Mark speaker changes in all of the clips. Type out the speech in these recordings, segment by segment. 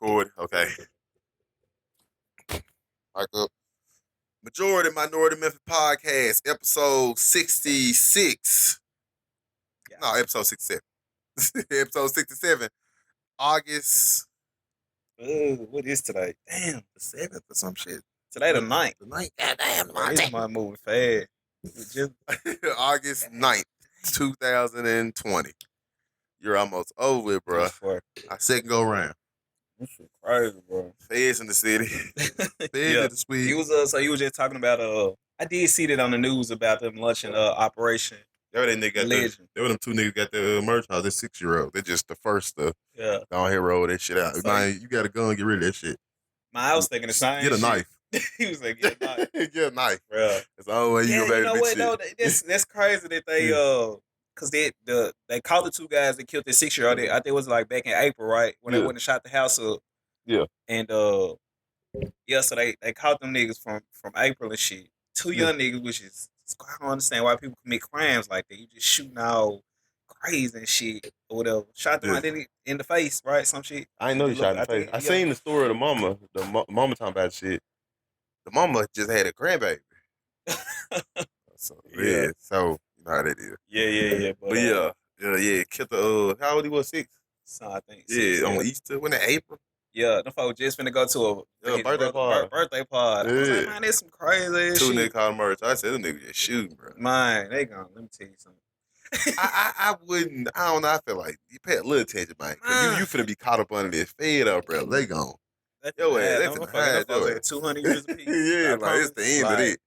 Speaker 1: Record. Okay. Mic up. Majority Minority Memphis Podcast, episode 66.
Speaker 2: Yeah.
Speaker 1: No, episode 67. Episode 67. August.
Speaker 2: What is today? Damn,
Speaker 1: The 7th or some shit.
Speaker 2: today the 9th.
Speaker 1: The 9th. Goddamn,
Speaker 2: This month moving fast. We just
Speaker 1: August 9th, 2020. You're almost over it, bro. Our second go round.
Speaker 2: This shit crazy, bro.
Speaker 1: Feds in the city. Feds in the suite.
Speaker 2: He was so you was just talking about I did see that on the news about them launching Operation
Speaker 1: That what that nigga got
Speaker 2: Legend.
Speaker 1: That what them two niggas got the merch house. They're 6-year-old. They're just the first to
Speaker 2: Yeah.
Speaker 1: go on here roll that shit out.
Speaker 2: So
Speaker 1: Man, you got a gun, get rid of that shit.
Speaker 2: I was thinking the same.
Speaker 1: Get a knife.
Speaker 2: He was like, get a knife.
Speaker 1: Get a knife.
Speaker 2: Bro.
Speaker 1: That's the only way you gonna be able to
Speaker 2: what?
Speaker 1: shit.
Speaker 2: No, that's crazy that they cause they caught the two guys that killed the 6-year-old. I think it was like back in April, right? When they went and shot the house up.
Speaker 1: Yeah.
Speaker 2: And so they caught them niggas from April and shit. Two young niggas, which is I don't understand why people commit crimes like that. You just shooting all crazy and shit or whatever. Shot them in the face, right? Some shit.
Speaker 1: I ain't know you shot in the face. I seen the story of the mama. The mama talking about shit. The mama just had a grandbaby. So yeah, so you know how that is.
Speaker 2: Yeah.
Speaker 1: But yeah. Killed the how old he was 6?
Speaker 2: So I think.
Speaker 1: Yeah, on Easter. When in April.
Speaker 2: Yeah, the folks just finna go to a
Speaker 1: birthday party.
Speaker 2: Birthday party.
Speaker 1: Yeah.
Speaker 2: I was like, man, there's some crazy ass
Speaker 1: Two
Speaker 2: shit.
Speaker 1: niggas called merch. I said, them niggas just shooting, bro.
Speaker 2: Man, they gone. Let me tell you something.
Speaker 1: I wouldn't. I don't know. I feel like you pay a little attention, man. You finna be caught up under this fed up, bro. They gone. Yo, that's
Speaker 2: like 200 years apiece.
Speaker 1: Yeah, like it's the end of it.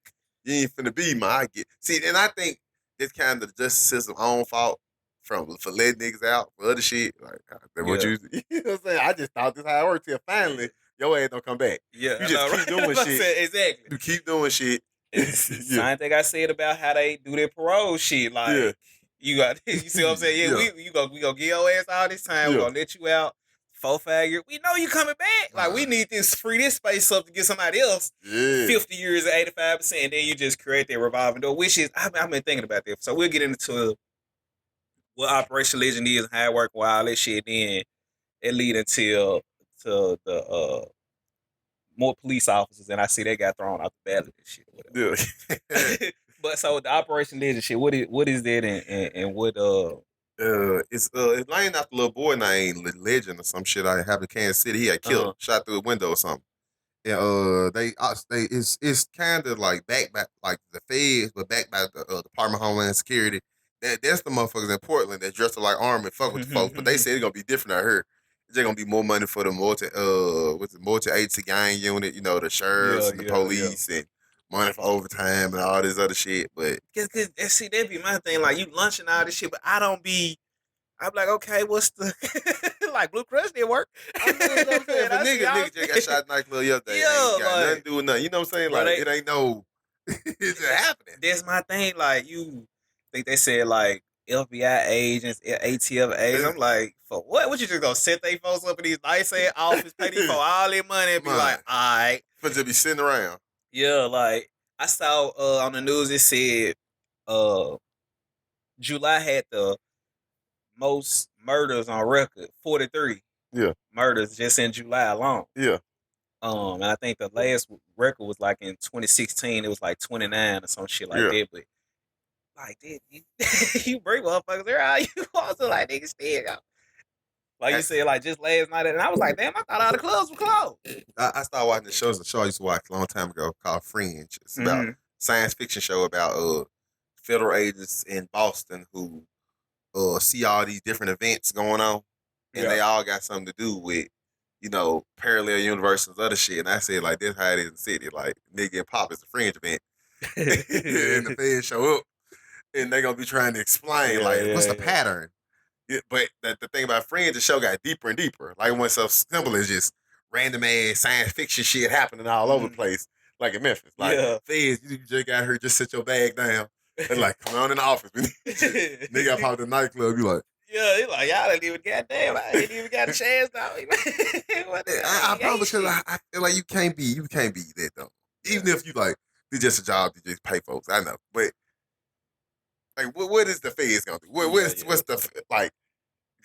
Speaker 1: You ain't finna be, man. I get. See, and I think it's kind of the justice system own fault for letting niggas out for other shit. Like, what you know what I'm saying? I just thought this how it worked till finally your ass don't come back.
Speaker 2: Yeah,
Speaker 1: you just keep doing shit.
Speaker 2: Exactly.
Speaker 1: You keep doing shit.
Speaker 2: Same thing I said about how they do their parole shit. Like, you see what I'm saying? Yeah, we gonna give your ass all this time. We're gonna let you out 4-5 years. We know you coming back. Like, we need free this space up to get somebody else 50 years or 85%. And then you just create that revolving door, which is, I've been thinking about that. So we'll get into what Operation Legend is and how it work with all that shit. Then it lead into the more police officers, and I see they got thrown out the ballot and shit or whatever.
Speaker 1: Yeah.
Speaker 2: But so the Operation Legend shit, what is that and what
Speaker 1: it's named after a little boy named Legend or some shit. I happened in Kansas City. He had killed, shot through a window or something. And it's kind of like backed by like the feds, but backed by the Department of Homeland Security. That's the motherfuckers in Portland that dressed up like army fuck with the folks, but they said it's gonna be different out here. It's just gonna be more money for the multi-agency gang unit, you know, the sheriffs and the police and money for overtime and all this other shit. But
Speaker 2: cause see, that'd be my thing. Like, you lunching all this shit, but I'm like, okay, what's the like Blue Cross didn't work.
Speaker 1: I mean, you know what I'm saying? But nigga just got shot in nightclub yesterday. Ain't got nothing to do with nothing. You know what I'm saying? Like, it ain't no it's just happening.
Speaker 2: That's my thing. Like, you think they said like FBI agents, ATF agents. I'm like, for what? What, you just gonna set they folks up in these nice ass office, pay these for all their money and be like, all right.
Speaker 1: For just be sitting around.
Speaker 2: Yeah, like, I saw on the news it said July had the most murders on record, 43.
Speaker 1: Yeah.
Speaker 2: Murders just in July alone.
Speaker 1: Yeah.
Speaker 2: And I think the last record was like in 2016, it was like 29 or some shit like that. But like, you bring motherfuckers there, how you also like niggas still go. Like you said, like just last night, and I was like, damn, I thought all the clubs were closed.
Speaker 1: I started watching the shows. The show I used to watch a long time ago called Fringe. It's about science fiction show about federal agents in Boston who see all these different events going on, and they all got something to do with, you know, parallel universes, other shit. And I said, like, this how it is in the city. Like, nigga and pop is a Fringe event, and the feds show up, and they gonna be trying to explain what's the pattern. Yeah, but the thing about Fringe, the show got deeper and deeper. Like, it wasn't so simple as just random ass science fiction shit happening all over the place, like in Memphis. Like, feds, you just got here, just sit your bag down. They're like, come on in the office. Nigga pop the nightclub, you like,
Speaker 2: yeah, he like, y'all didn't even goddamn, I ain't even got a chance now.
Speaker 1: I probably because I feel like you can't be that though. Even if you like, it's just a job to just pay folks. I know, but like, what is the feds gonna do? What's the like?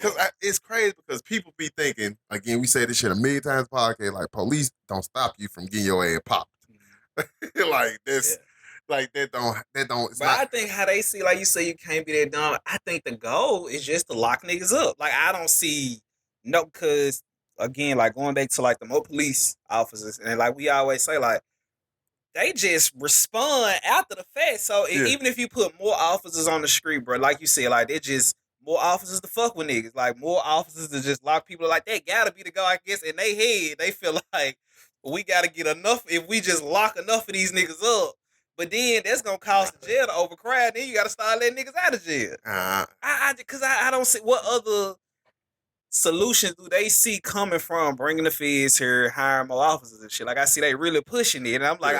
Speaker 1: Because it's crazy because people be thinking, again, we say this shit a million times podcast, like police don't stop you from getting your ass popped. Like this, like that don't. It's
Speaker 2: but
Speaker 1: not.
Speaker 2: I think how they see, like you say, you can't be that dumb. I think the goal is just to lock niggas up. Like I don't see because again, like going back to like the more police officers, and like we always say, like they just respond after the fact. So even if you put more officers on the street, bro, like you said, like they just more officers to fuck with niggas, like more officers to just lock people. Like that gotta be the goal, I guess. In their head, they feel like we gotta get enough. If we just lock enough of these niggas up, but then that's gonna cause the jail to overcrowd. Then you gotta start letting niggas out of jail. I don't see what other solutions do they see coming from bringing the feds here, hiring more officers and shit? Like I see they really pushing it, and I'm like,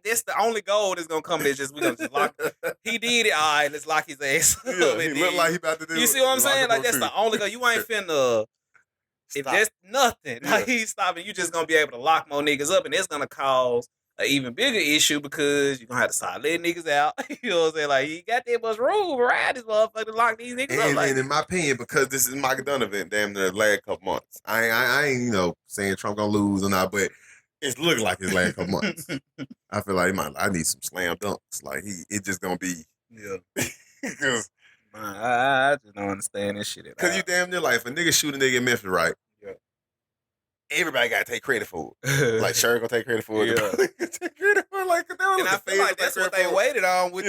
Speaker 2: that's the only goal that's gonna come. Is just we gonna just lock. He did it. All right, let's lock his ass.
Speaker 1: He looked like he about to do it.
Speaker 2: You see what I'm saying? Like that's the only goal. You ain't finna. If there's nothing, like he's stopping, you just gonna be able to lock more niggas up, and it's gonna cause an even bigger issue because you're gonna have to start letting niggas out. You know what I'm saying? Like, you got that much room around this motherfucker to lock these niggas up. Like,
Speaker 1: and in my opinion, because this is Mike Donovan, damn near the last couple months. I ain't saying Trump gonna lose or not, but it's looking like his last couple months. I feel like I need some slam dunks. Like it just gonna be because
Speaker 2: I just don't understand this shit.
Speaker 1: Because you damn near like if a nigga shoot a nigga in Memphis, right? Everybody gotta take credit for it. Like Sherry gonna take credit for it. Take credit for it. Like, and
Speaker 2: I feel like that's what they waited on with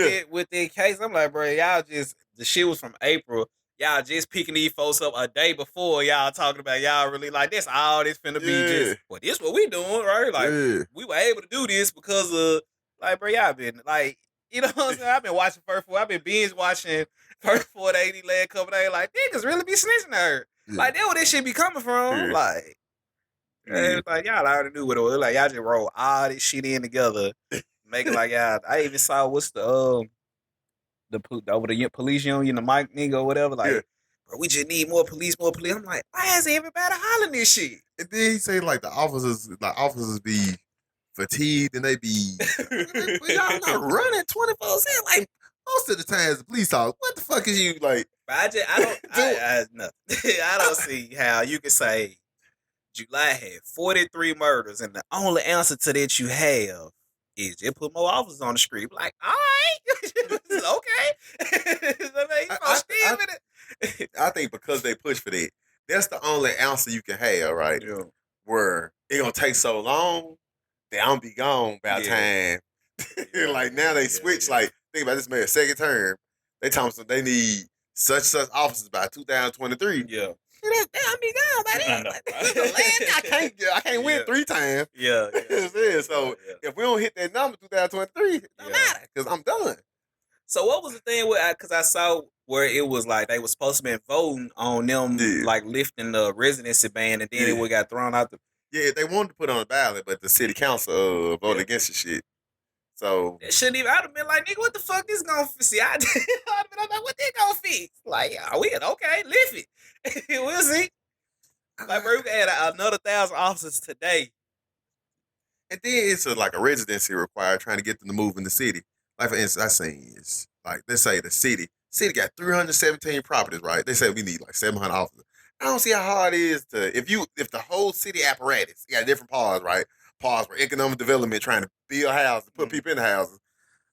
Speaker 2: the case. I'm like, bro, y'all just the shit was from April. Y'all just picking these folks up a day before y'all talking about y'all really like this. All this finna be just this what we doing, right? Like we were able to do this because of like, bro, y'all been like, you know what I'm saying? I've been watching First 4. I've been binge watching First 480 last couple days. Like niggas really be snitching her. Like that where this shit be coming from. Like. Like y'all already knew what it was. Like y'all just roll all this shit in together, make it like y'all. I even saw what's the over the police union, the Mike nigga or whatever. Like, bro, we just need more police, more police. I'm like, why is everybody hollering this shit?
Speaker 1: And then he say like the officers be fatigued and they be y'all not running 24/7. Like most of the times the police talk, what the fuck is you like?
Speaker 2: But I don't see how you can say. July had 43 murders, and the only answer to that you have is just put more officers on the street. Like, all right, okay.
Speaker 1: I think because they push for that, that's the only answer you can have, right?
Speaker 2: Yeah.
Speaker 1: Where it gonna take so long that I'm be gone by time. Like now they switch. Like think about this man second term. They tell them they need such officers by 2023.
Speaker 2: Yeah.
Speaker 1: Damn, be gone by then. I can't win 3 times.
Speaker 2: Yeah.
Speaker 1: So if we don't hit that number 2023, it don't matter because I'm done.
Speaker 2: So what was the thing with? Because I saw where it was like they were supposed to be voting on them like lifting the residency ban, and then it would got thrown out.
Speaker 1: They wanted to put on the ballot, but the city council voted against the shit. So
Speaker 2: it shouldn't even. I'd have been like, nigga, what the fuck this gonna fix? See, I'd have been like, what they gonna fix? Like, we okay, lift it. We'll see. Like, bro, we can add another 1,000 officers today.
Speaker 1: And then it's like a residency required trying to get them to move in the city. Like, for instance, I seen is like, let's say the city got 317 properties, right? They say we need like 700 officers. I don't see how hard it is to, if the whole city apparatus, you got different parts, right? Parts for economic development, trying to build houses, put people in the houses.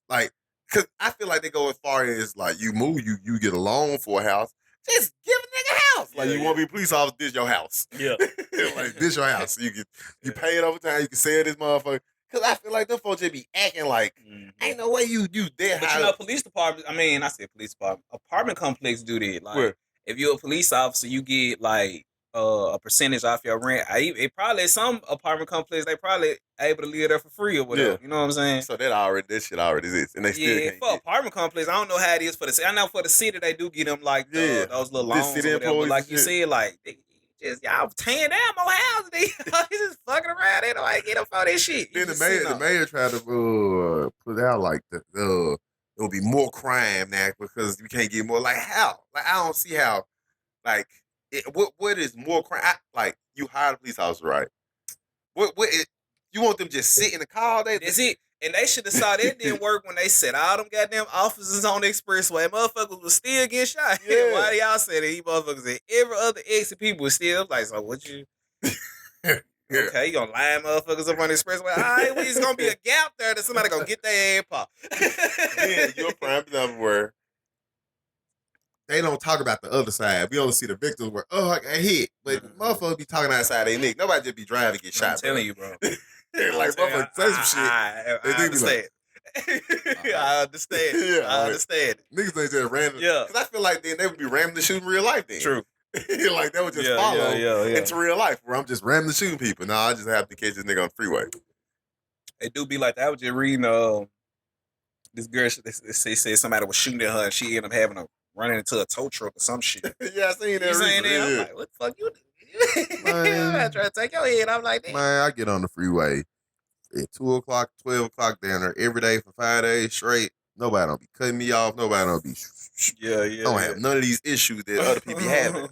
Speaker 1: Like, because I feel like they go as far as like, you move, you get a loan for a house. Just give a nigga a house. Like, you want to be a police officer, this your house.
Speaker 2: Yeah.
Speaker 1: Like, this your house. You pay it over time, you can sell this motherfucker. Because I feel like them folks just be acting like, ain't no way you dead.
Speaker 2: But you know, police department, I said police department, apartment complex do that. Like, if you're a police officer, you get like a percentage off your rent. It probably, some apartment complex, they probably able to live there for free or whatever. Yeah. You know what I'm saying?
Speaker 1: So this shit already exists. And they still can't
Speaker 2: for apartment complex, I don't know how it is for the city. I know for the city, they do get them like those little loans or whatever. But like you said, like, y'all tearing down more houses. They just fucking around. They don't get up for this shit.
Speaker 1: Then the mayor tried to put out like there'll be more crime now because we can't get more. Like how? Like I don't see how. Like what is more crime? Like you hire a police officer, right? You want them just sit in the car all day?
Speaker 2: That's it. And they should have saw that didn't work when they set all them goddamn officers on the expressway. Motherfuckers was still getting shot.
Speaker 1: Yeah.
Speaker 2: Why y'all say that? These motherfuckers at every other exit, people was still like, so what you? Okay, you gonna line motherfuckers up on the expressway? All right, well, it's gonna be a gap there that somebody gonna get their ass popped.
Speaker 1: Yeah, you're a prime example where they don't talk about the other side. We only see the victims where, oh, I got hit. But motherfuckers be talking outside they neck. Nobody just be driving and get shot.
Speaker 2: I'm telling you, bro.
Speaker 1: Like, motherfuckers say some shit.
Speaker 2: I understand. I understand.
Speaker 1: Yeah,
Speaker 2: I understand.
Speaker 1: Niggas ain't just random.
Speaker 2: Yeah.
Speaker 1: Because I feel like then they would be randomly shooting real life then.
Speaker 2: True.
Speaker 1: Like, they would just follow into real life where I'm just randomly shooting people. No, I just have to catch this nigga on the freeway.
Speaker 2: It do be like that. I was just reading this girl, they said somebody was shooting at her and she ended up having to running into a tow truck or some shit.
Speaker 1: Yeah, I seen that.
Speaker 2: You saying that? I'm like, what the fuck you do? I'm not trying to take your head. I'm like, damn.
Speaker 1: Man, I get on the freeway at 2 o'clock, 12 o'clock down there every day for 5 days straight. Nobody don't be cutting me off. Nobody don't be don't have none of these issues that other people having.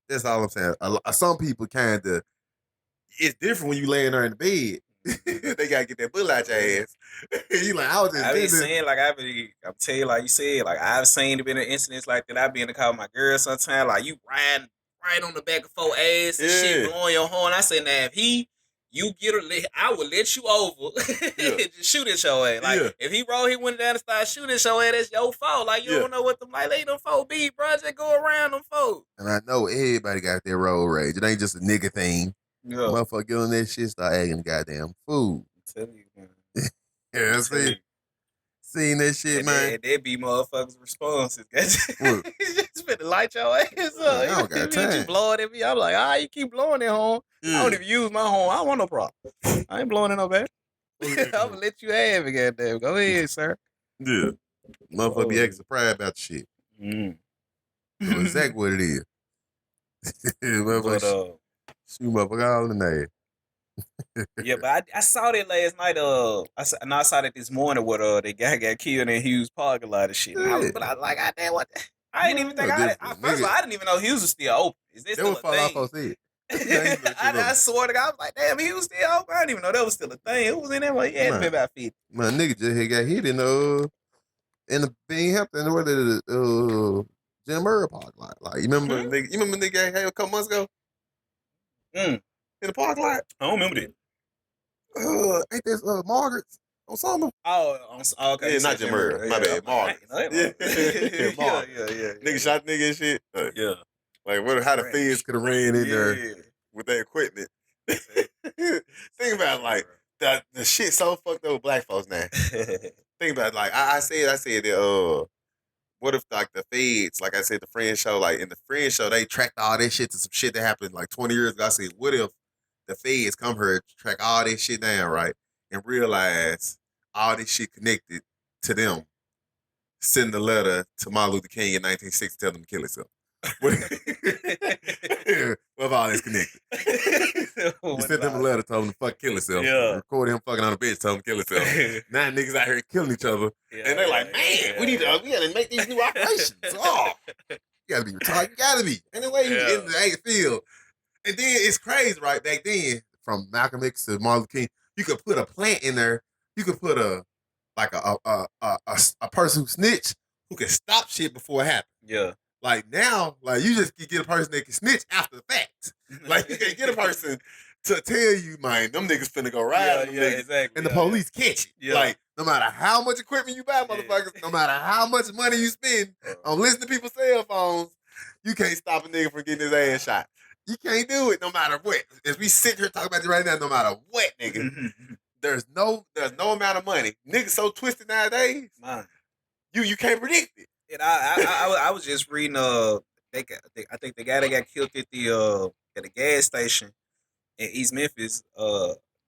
Speaker 1: That's all I'm saying. Some people kind of, it's different when you laying there in the bed. They gotta get that bullet out your ass. You like, I was just
Speaker 2: been saying, like, I'm tell you, like you said, like, I've seen been incidents like that. I've been in the car with my girl sometimes, like, you riding right on the back of 4 ass and shit, blowing your horn. I said, now, if you get I would let you over. Just shoot at your ass. Like, if he went down and started shooting at your ass, that's your fault. Like, you don't know what them, like, they them folk be, bro. Just go around them folk.
Speaker 1: And I know everybody got their road rage. It ain't just a nigga thing. Yeah. Motherfucker get on that shit, start acting the goddamn fool.
Speaker 2: I'm telling you, man.
Speaker 1: Yeah, seen that shit, man.
Speaker 2: That be motherfuckers' responses. Just finna light your ass up.
Speaker 1: I don't got time.
Speaker 2: You blowing at me. I'm like, you keep blowing that horn. I don't even use my horn. I don't want no problem. I ain't blowing it no bad. I'm gonna let you have it, goddamn. Go ahead, sir.
Speaker 1: Yeah. Motherfucker be acting surprised about the shit. That's exactly what it is. Motherfucker. Shoot motherfucker all in there.
Speaker 2: Yeah, but I saw that last night. I saw that this morning where the guy got killed in Hughes parking lot and shit. But I was like, I damn, what? I didn't even think. First of all, I didn't even know Hughes was still open. Is this still a thing? I swear to God, I was like, damn, he was still open. I didn't even know that was still a thing. Who was in there? He had to be about 50.
Speaker 1: My nigga just got hit in the Binghamton where the Jim Murray park lot. Like, you remember nigga had a couple months ago? In the park lot?
Speaker 2: I don't remember that.
Speaker 1: Ain't this Margaret's on summer?
Speaker 2: Oh, okay.
Speaker 1: Yeah, not Jim Murray. My bad, Margaret's. Yeah. Nigga shot nigga and shit.
Speaker 2: Yeah.
Speaker 1: Like, how the feds could have ran in there with their equipment. Think about it, like, the shit so fucked up with black folks now. Think about it, like, I said that, what if, like, the feds, like I said, the Friends show, like, in the Friends show, they tracked all that shit to some shit that happened, like, 20 years ago. I said, what if the feds come here, track all this shit down, right, and realize all this shit connected to them, send a letter to Martin Luther King in 1960 telling him to kill himself. What if all this connected? You sent them a letter, told him to fuck kill himself. Yeah. Recorded him fucking on the bench, told him to kill himself. Now niggas out here killing each other. And they're like, man, we gotta make these new operations. Oh, you gotta be retired. You gotta be. Anyway, you get in the field. And then it's crazy, right? Back then, from Malcolm X to Martin Luther King, you could put a plant in there. You could put a person who snitch who can stop shit before it happens.
Speaker 2: Yeah.
Speaker 1: Like now, like you just can get a person that can snitch after the fact. Like you can't get a person to tell you, man, them niggas finna go ride.
Speaker 2: Yeah, exactly.
Speaker 1: And the police catch it. Yeah. Like no matter how much equipment you buy, motherfuckers, no matter how much money you spend on listening to people's cell phones, you can't stop a nigga from getting his ass shot. You can't do it no matter what. As we sit here talking about it right now, no matter what, nigga, there's no amount of money. Niggas so twisted nowadays. Man. You can't predict it.
Speaker 2: And I was just reading I think the guy that got killed at the gas station in East Memphis,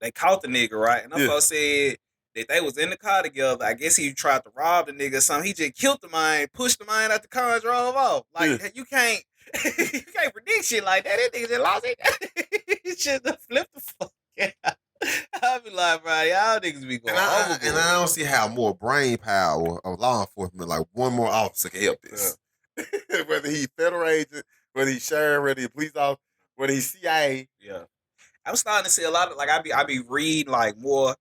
Speaker 2: they caught the nigga, right? And folks said that they was in the car together. I guess he tried to rob the nigga or something. He just killed the man, pushed the man out the car and drove off. Like you can't predict shit like that. That nigga just lost it. He just flipped the fuck out. I be like, bro, y'all niggas be going overboard.
Speaker 1: And I don't see how more brain power of law enforcement, like one more officer can help this. Yeah. Whether he's federal agent, whether he's sheriff, whether he's police officer, whether he's CIA.
Speaker 2: Yeah. I'm starting to see a lot of, like, I be reading, like, more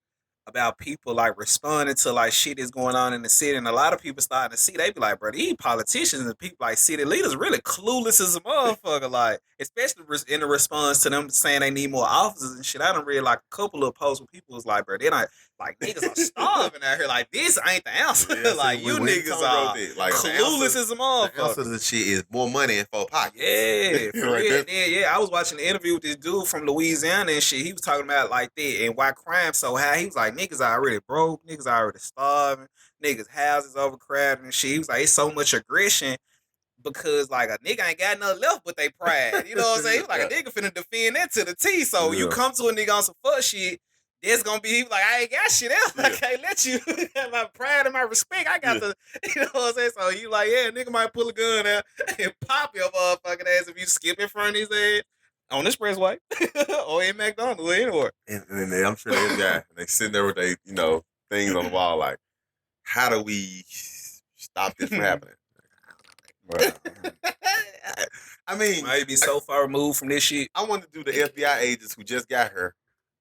Speaker 2: about people like responding to like shit that's going on in the city, and a lot of people starting to see. They be like, bro, these politicians and people like city leaders really clueless as a motherfucker. Like, especially in the response to them saying they need more officers and shit. I done read like a couple of posts where people was like, bro, they not like niggas are starving out here. Like, this ain't the answer.
Speaker 1: Yeah,
Speaker 2: like, you niggas are
Speaker 1: like,
Speaker 2: clueless as a motherfucker.
Speaker 1: The answer to the shit is more money in 4 pockets.
Speaker 2: Yeah, for real. And then, I was watching an interview with this dude from Louisiana and shit. He was talking about like that and why crime so high. He was like, niggas already broke, niggas already starving, niggas houses overcrowded and shit. He was like, it's so much aggression because like a nigga ain't got nothing left but they pride. You know what I'm saying? He was like, a nigga finna defend that to the T. So you come to a nigga on some fuck shit, there's gonna be, he was like, I ain't got shit else. I can't let you have my pride and my respect. I got the, you know what I'm saying? So you like, nigga might pull a gun out and pop your motherfucking ass if you skip in front of his ass on the expressway or in McDonald's or anywhere.
Speaker 1: And I'm sure they got, they sitting there with they, things on the wall like, how do we stop this from happening? I mean,
Speaker 2: might be so far removed from this shit.
Speaker 1: I want to do the FBI agents who just got her.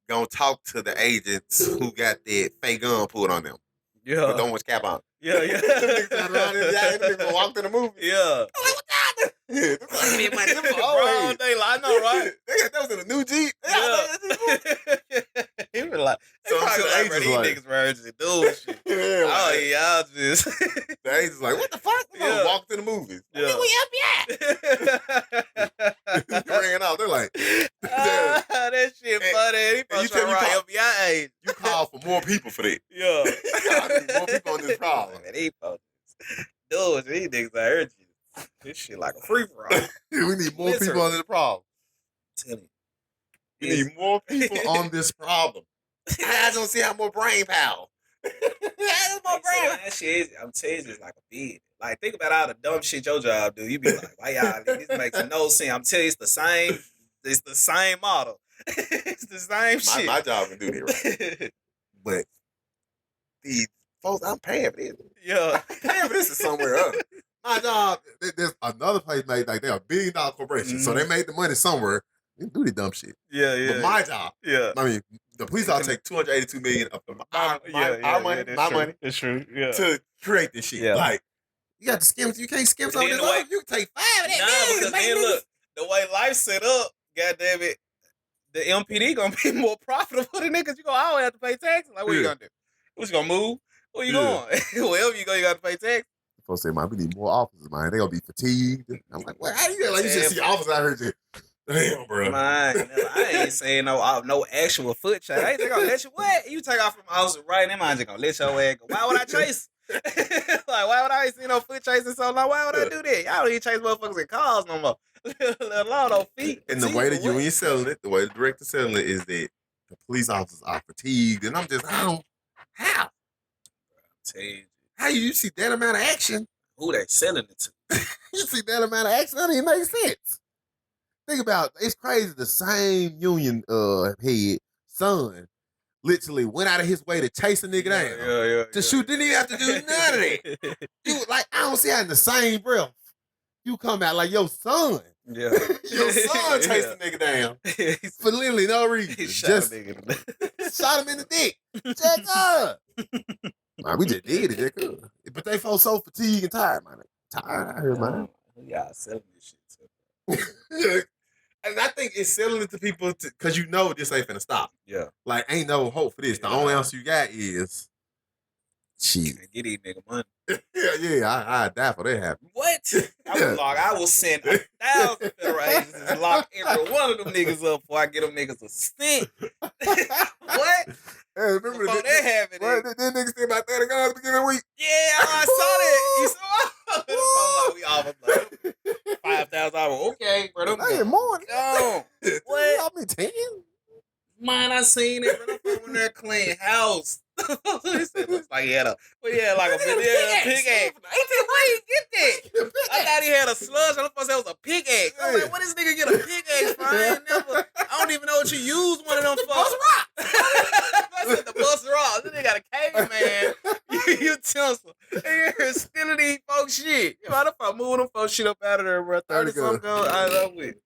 Speaker 1: Gonna talk to the agents who got that fake gun pulled on them.
Speaker 2: Yeah.
Speaker 1: With tho much cap on.
Speaker 2: Yeah.
Speaker 1: Niggas walked in the movie.
Speaker 2: Yeah.
Speaker 1: I'm like, what y'all doing?
Speaker 2: Broad daylight, I know, right?
Speaker 1: That was in a new Jeep.
Speaker 2: He was like,
Speaker 1: so the agents
Speaker 2: these niggas were urgent doing shit. Y'all just.
Speaker 1: The agents like, what the fuck? Walked in the movies.
Speaker 2: Yeah.
Speaker 1: We FBI. Ran out. They're like,
Speaker 2: that shit funny. He supposed to write FBI agent.
Speaker 1: You call for more people for that.
Speaker 2: Yeah.
Speaker 1: I need more people on this problem.
Speaker 2: Man, these niggas are urgent. This shit like a free for all.
Speaker 1: We need more people on this problem. We need more people on this problem. I don't see how more brain power.
Speaker 2: That shit is, I'm telling you, it's like a bid. Like, think about all the dumb shit your job do. You be like, why y'all? This makes no sense. I'm telling you, it's the same. It's the same model. It's the same shit.
Speaker 1: My job can do that, right? But the folks, I'm paying for this.
Speaker 2: Yeah,
Speaker 1: paying for this is somewhere else. My job, there's another place made like they're $1 billion corporation, so they made the money somewhere. They do the dumb shit.
Speaker 2: Yeah.
Speaker 1: But my job, I mean, the police officer take $282 million of our money, my money.
Speaker 2: It's true. Yeah.
Speaker 1: To create this shit. Yeah. Like, you got to skim. You can't skim something. You can take 5 of that.
Speaker 2: Nah, because then look, the way life's set up, goddamn it, the MPD gonna be more profitable than niggas. You gonna always have to pay taxes. Like, what you gonna do? What you gonna move? Where you going? Wherever you go, you got to pay taxes.
Speaker 1: Folks say, man, we need more officers, man. They gonna be fatigued. I'm like, what? How you get? Like, you just see officers out here just, damn, bro.
Speaker 2: Man, I ain't saying no actual foot chase. I ain't gonna let you what? You take off from officer right now, man, just gonna let your ass go. Why would I chase? Like, why would I ain't see no foot chasing so long? Why would I do that? Y'all don't even chase motherfuckers in cars no more. Let alone on feet.
Speaker 1: And the way that you ain't selling it, the way the director's selling it is that the police officers are fatigued, and I'm just, how?
Speaker 2: I'm telling you.
Speaker 1: How you see that amount of action?
Speaker 2: Who they selling it to?
Speaker 1: You see that amount of action? That don't even make sense. Think about it. It's crazy. The same union head son literally went out of his way to chase a nigga down. To shoot. Didn't even have to do none of that. You like, I don't see how in the same breath you come out like your son. Yeah. Your son chased a nigga down for literally no reason.
Speaker 2: He shot
Speaker 1: him in the dick. Check up. Man, we just did it, but they felt so fatigued and tired, man. Tired out here, man.
Speaker 2: Y'all selling this shit too.
Speaker 1: And I think it's selling it to people because you know this ain't finna stop.
Speaker 2: Yeah.
Speaker 1: Like, ain't no hope for this. The only answer you got is shit.
Speaker 2: Get these nigga money.
Speaker 1: I die for that happen.
Speaker 2: What? I will send 1,000 federal agents and lock every one of them niggas up before I get them niggas a stint. What?
Speaker 1: Hey, remember
Speaker 2: before that happened?
Speaker 1: Them niggas still about 30 guns beginning of the week.
Speaker 2: Yeah, I saw that. You saw that? We almost like $5,000. Okay, bro.
Speaker 1: Hey, more.
Speaker 2: No. What?
Speaker 1: Y'all be 10?
Speaker 2: Man, I seen it, bro. Them when they're clean house. It's like he had a pickaxe. Where you get that? I thought he had a sludge. I thought that was a pickaxe. I'm like, what this nigga get a pickaxe for? I don't even know what you use one of them for. I said the bus rock. This nigga got a caveman. You tinsel. You're stealing these folks shit. You know, I'm moving them folks shit up out of there, bro. 30 something goes. I love it.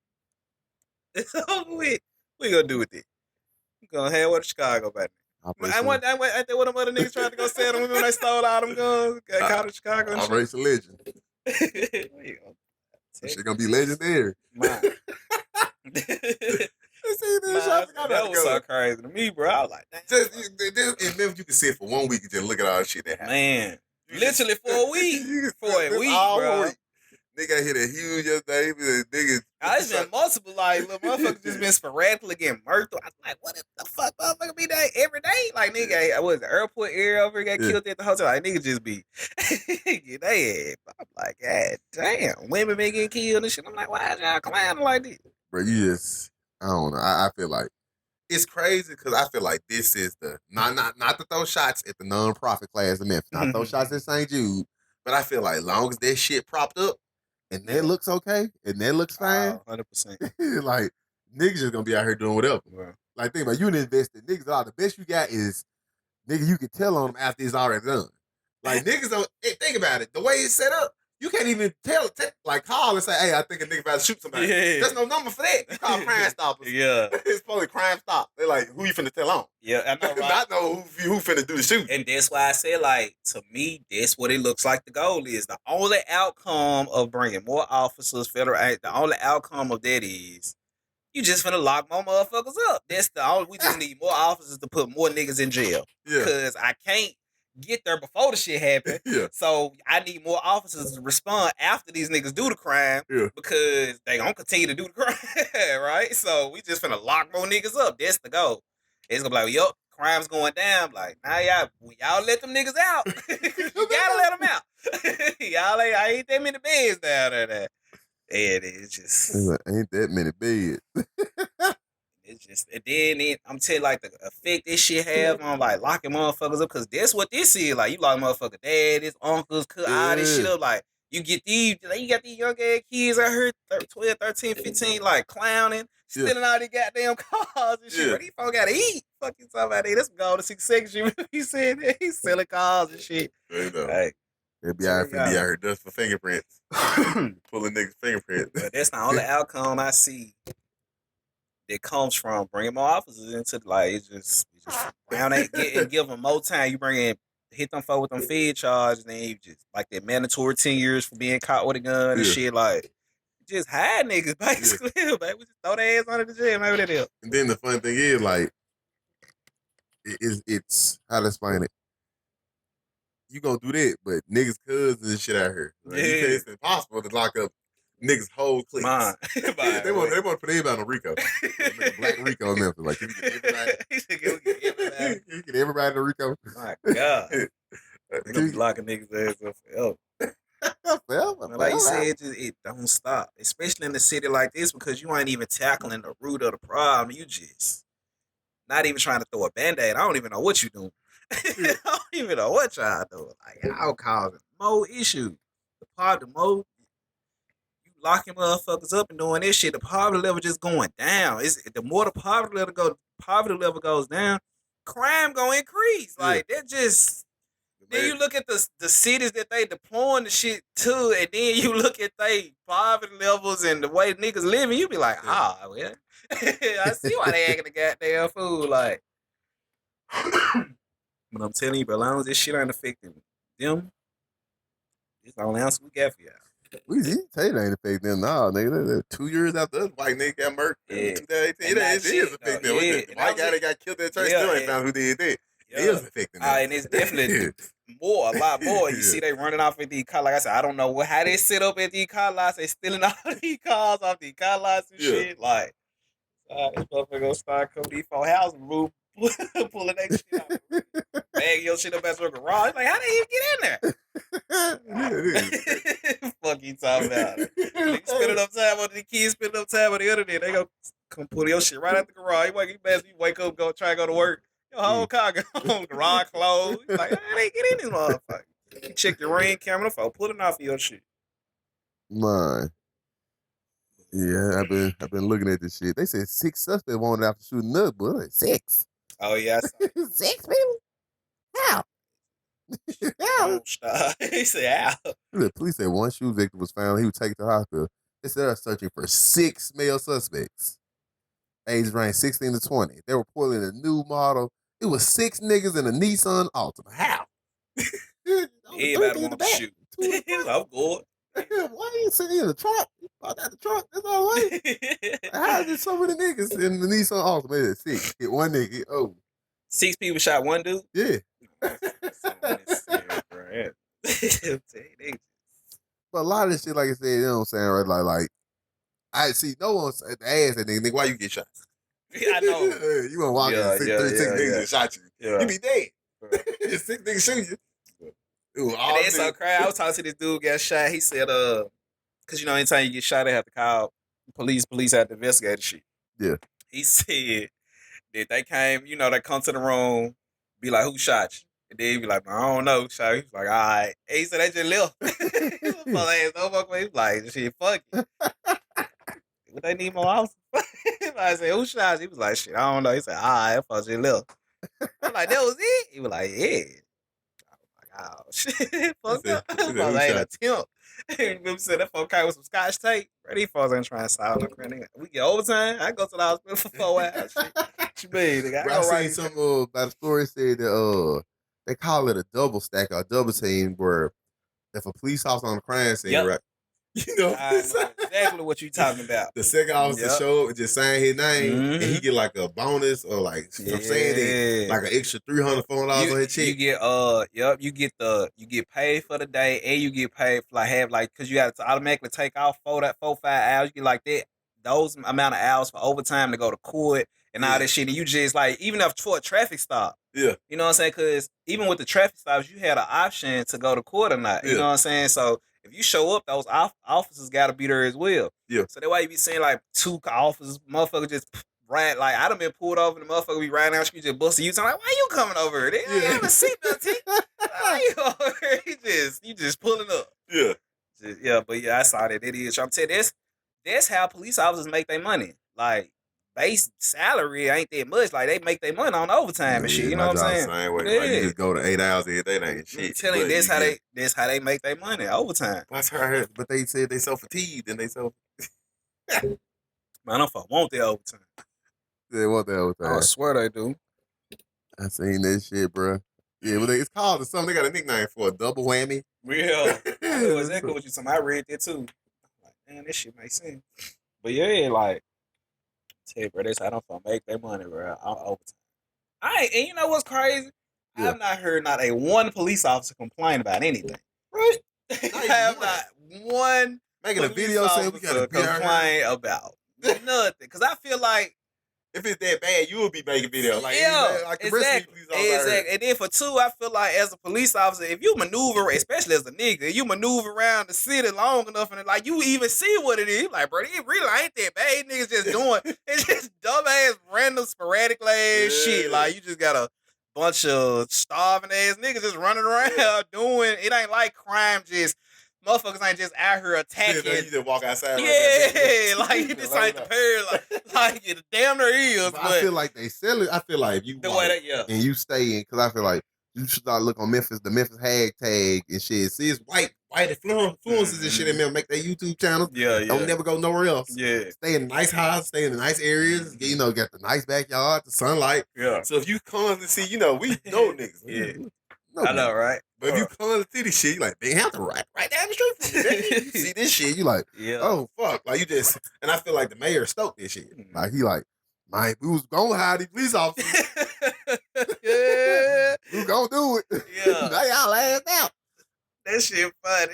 Speaker 2: It's over with. What you gonna do with it? You gonna head over to Chicago back I went there with them other niggas trying to go sell them when they stole all them guns. Got caught in Chicago and
Speaker 1: Operation Legend.
Speaker 2: That
Speaker 1: shit gonna be legendary.
Speaker 2: That was so crazy to me, bro. I was like,
Speaker 1: just in Memphis, you can sit for 1 week and just look at all the shit that happened. Man,
Speaker 2: literally for a week. For a week, bro.
Speaker 1: Nigga hit a huge yesterday. Niggas.
Speaker 2: It's been multiple, like, little motherfuckers just been sporadically getting murdered. I was like, what the fuck, motherfucker be that every day? Like, nigga, was the airport area over here got killed at the hotel? Like, nigga just be get their ass. I'm like, God damn, women been getting killed and shit. I'm like, why is y'all clowning like this?
Speaker 1: Bro, you just, I don't know. I feel like it's crazy because I feel like this is the not to throw shots at the non-profit class in Memphis, not throw shots at St. Jude, but I feel like long as that shit propped up and that looks okay and that looks fine,
Speaker 2: 100%.
Speaker 1: like niggas just gonna be out here doing whatever.
Speaker 2: Wow.
Speaker 1: Like think about you and invested niggas. The best you got is nigga you can tell on them after it's already done. Like niggas don't think about it. The way it's set up. You can't even like call and say, hey, I think a nigga about to shoot somebody. Yeah. There's no number for that. You call Crime Stoppers.
Speaker 2: Yeah.
Speaker 1: It's probably Crime Stop. They're like, who you finna tell on?
Speaker 2: Yeah, I know, right?
Speaker 1: I know who finna do the shooting.
Speaker 2: And that's why I said, like, to me, that's what it looks like the goal is. The only outcome of bringing more officers, the only outcome of that is you just finna lock more motherfuckers up. That's the only, we just need more officers to put more niggas in jail. Yeah. Because I can't get there before the shit happen.
Speaker 1: Yeah.
Speaker 2: So I need more officers to respond after these niggas do the crime.
Speaker 1: Yeah.
Speaker 2: Because they gonna continue to do the crime, right? So we just finna lock more niggas up. That's the goal. It's gonna be like, yup, crime's going down. Like, now y'all let them niggas out. You gotta let them out. I ain't that many beds down there. And it's just
Speaker 1: ain't that many beds.
Speaker 2: It's just, and then I'm telling you, like, the effect this shit have on, like, locking motherfuckers up, because that's what this is. Like, you lock motherfucker daddies, uncles, all this shit up. Like, you got these young ass kids out here, 12, 13, 15, like, clowning, stealing all these goddamn cars and shit. But these folks gotta eat. Fuck you talking about that. Let's go to 6 seconds. He said that. He's selling cars and shit.
Speaker 1: Like, they be out here just for fingerprints. Pulling niggas' fingerprints.
Speaker 2: But that's the only outcome I see that comes from bringing more officers into, like, it's just round and give them more time. You hit them for with them fed charges, then you just, like, that mandatory 10 years for being caught with a gun and shit, like, just hide niggas, basically. Yeah. Like, we just throw their ass under the jail, maybe that help.
Speaker 1: And then the funny thing is, like, it's how to explain it. You gonna do that, but niggas cousins and shit out here. Like, it's impossible to lock up niggas whole cliques. They want to put everybody on Rico. Black Rico in Memphis. Like, you can get everybody. You get everybody on Rico.
Speaker 2: My God. They're gonna be locking niggas' ass up forever. Like you said, it don't stop. Especially in a city like this, because you ain't even tackling the root of the problem. You just not even trying to throw a band-aid. I don't even know what you doing. I don't even know what y'all doing. Like, y'all causing more issues. The more locking motherfuckers up and doing this shit, the poverty level just going down. The more the poverty level goes down, crime gonna increase. Like, that just. Then you look at the cities that they deploying the shit to, and then you look at they poverty levels and the way niggas living, you be like, well, I see why they acting a goddamn fool. Like, but I'm telling you, bro, as long as this shit ain't affecting them, it's the only answer we got for y'all.
Speaker 1: We tell you they ain't affecting them now, nigga. 2 years after us, white nigga got murdered in 2018. It is affecting them. The white guy that got killed at church still ain't found who did that. It is affecting them.
Speaker 2: And it's definitely a lot more. You see they running off at these cars. Like I said, I don't know how they sit up at these car lots. They stealing all these cars off these car lots and shit. Like, this motherfucker gonna start coming to these 4 houses and move, pulling that shit out. Bag your shit up at your garage. Like, how they even get in there? Fuck you talking about? Niggas spending up time on the kids, spending up time on the internet. They gonna come pull your shit right out the garage. You wake up, go try to go to work. Your whole car gone, garage closed. Like, how they get in this motherfucker? You check the ring camera for pulling off your shit.
Speaker 1: Man. Yeah, I've been looking at this shit. They said 6 suspects wanted after shooting up, but 6.
Speaker 2: Oh yeah,
Speaker 1: 6 people? How?
Speaker 2: Don't stop. He said how?
Speaker 1: The police said 1 shoe victim was found. He was taken to the hospital. They said they're searching for 6 male suspects. Age range 16 to 20. They were pulling a new model. It was 6 niggas in a Nissan Altima. How?
Speaker 2: Everybody want to shoot. I'm going.
Speaker 1: Why you sitting in the truck? You bought out the truck. That's all right. How is there so many niggas in the Nissan Altima? It's 6. Hit one nigga. Oh.
Speaker 2: 6 people shot one dude?
Speaker 1: Yeah. But a lot of this shit, like I said, you know what I'm saying, right? Like I see no one's at the ass that nigga. Why you get shot?
Speaker 2: I know.
Speaker 1: You gonna walk in 6 niggas and shot you. Yeah. You be dead. 6 niggas shoot you.
Speaker 2: Ooh, and it's so crazy. I was talking to this dude got shot. He said, because you know, anytime you get shot, they have to call police. Police have to investigate the shit.
Speaker 1: Yeah.
Speaker 2: He said that they came, you know, they come to the room, be like, who shot you? And then he be like, I don't know. Shot. He was like, all right. And he said, they just left. He was like, shit, fuck it. Would they need more officers? I said, who shot you? He was like, shit, I don't know. He said, all right, that fuck just left. I'm like, that was it? He was like, yeah. Oh, shit. Fuck up. I ain't attempt. Remember said that folk came with some scotch tape. Bro, these folks ain't trying to solve no crime. We get overtime. I go to the hospital for 4 hours. What you mean? Nigga,
Speaker 1: I seen something about a story said that they call it a double stack or a double team where if a police officer on the crime scene, right? You know,
Speaker 2: I know exactly what you talking about.
Speaker 1: The second officer show up and just sign his name, and he get like a bonus or like from saying it, like an extra $300 on his check.
Speaker 2: You get you get paid for the day, and you get paid for because you got to automatically take off 4-5 hours. You get like that those amount of hours for overtime to go to court and all that shit. And you just like even if for a traffic stop.
Speaker 1: Yeah.
Speaker 2: You know what I'm saying? Because even with the traffic stops, you had an option to go to court or not. You know what I'm saying? So if you show up, those officers got to be there as well.
Speaker 1: Yeah.
Speaker 2: So that's why you be seeing like 2 officers, motherfuckers just ride. Like I done been pulled over and the motherfucker be riding down the street just busting you. So I'm like, why you coming over here? They ain't have a seatbelt, T. Why you over here? You just pulling up.
Speaker 1: Yeah.
Speaker 2: But I saw that. It is. I'm telling you, that's how police officers make their money. Like base salary ain't that much. Like they make their money on overtime and shit. You know what I'm saying?
Speaker 1: Same way. Like, you just go to 8 hours every day. That ain't shit.
Speaker 2: I'm telling you, that's how they make their money overtime.
Speaker 1: But they said they so fatigued and they so.
Speaker 2: Man, I don't want that overtime.
Speaker 1: They want that overtime.
Speaker 2: I swear they do.
Speaker 1: I seen that shit, bro. Yeah, but it's called something. They got a nickname for a double whammy.
Speaker 2: Yeah, I know exactly what you talking about. I read that too. Like, man, this shit makes sense. But yeah, like, tell you, bro, that's how them folks make their money, bro. On overtime. And you know what's crazy? Yeah. I've not heard not a one police officer complain about anything.
Speaker 1: Right?
Speaker 2: I have not one
Speaker 1: making a video saying we got to
Speaker 2: complain about nothing. Because I feel like
Speaker 1: if it's that bad, you will be making videos. Like,
Speaker 2: like exactly. And then for 2, I feel like as a police officer, if you maneuver, especially as a nigga, you maneuver around the city long enough and like you even see what it is. Like, bro, it really ain't that bad. Niggas just doing it's just dumb ass, random, sporadic ass shit. Like you just got a bunch of starving ass niggas just running around doing. It ain't like crime just. Motherfuckers ain't just out here attacking.
Speaker 1: Yeah, you just walk outside.
Speaker 2: Like this ain't the pair. Like it damn near is. But
Speaker 1: I feel like they sell it. I feel like if you walk and you stay in, because I feel like you should start look on Memphis, the Memphis hashtag and shit. See, it's white influencers and shit in there make their YouTube channels.
Speaker 2: Yeah.
Speaker 1: Don't never go nowhere else.
Speaker 2: Yeah.
Speaker 1: Stay in nice houses, stay in the nice areas. You know, got the nice backyard, the sunlight.
Speaker 2: Yeah.
Speaker 1: So if you come to see, you know, we know niggas.
Speaker 2: Yeah. I know, right?
Speaker 1: But if you come to see this shit, you like, they have to right down the street from me. You see this shit, you like, oh, fuck. Like, you just, and I feel like the mayor stoked this shit. Like, he like, man, we was going to hire these police officers. We was going to do it.
Speaker 2: Yeah.
Speaker 1: Now y'all laughed out.
Speaker 2: That shit funny.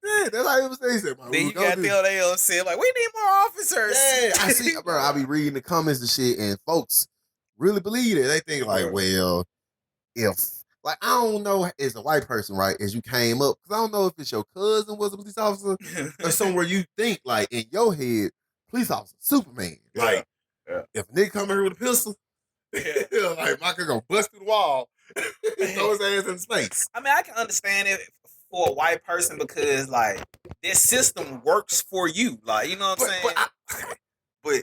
Speaker 1: Yeah, that's how he was saying. He said,
Speaker 2: then you got them they upset, like, we need more officers.
Speaker 1: Yeah, I see, bro, I be reading the comments and shit, and folks really believe it. They think, like, well, if, like, I don't know as a white person, right, as you came up, because I don't know if it's your cousin was a police officer or somewhere you think, like, in your head, police officer, Superman. Like, if a nigga come here with a pistol, like, my gonna bust through the wall and throw his ass in space.
Speaker 2: I mean, I can understand it for a white person because, like, this system works for you. Like, you know what I'm saying?
Speaker 1: But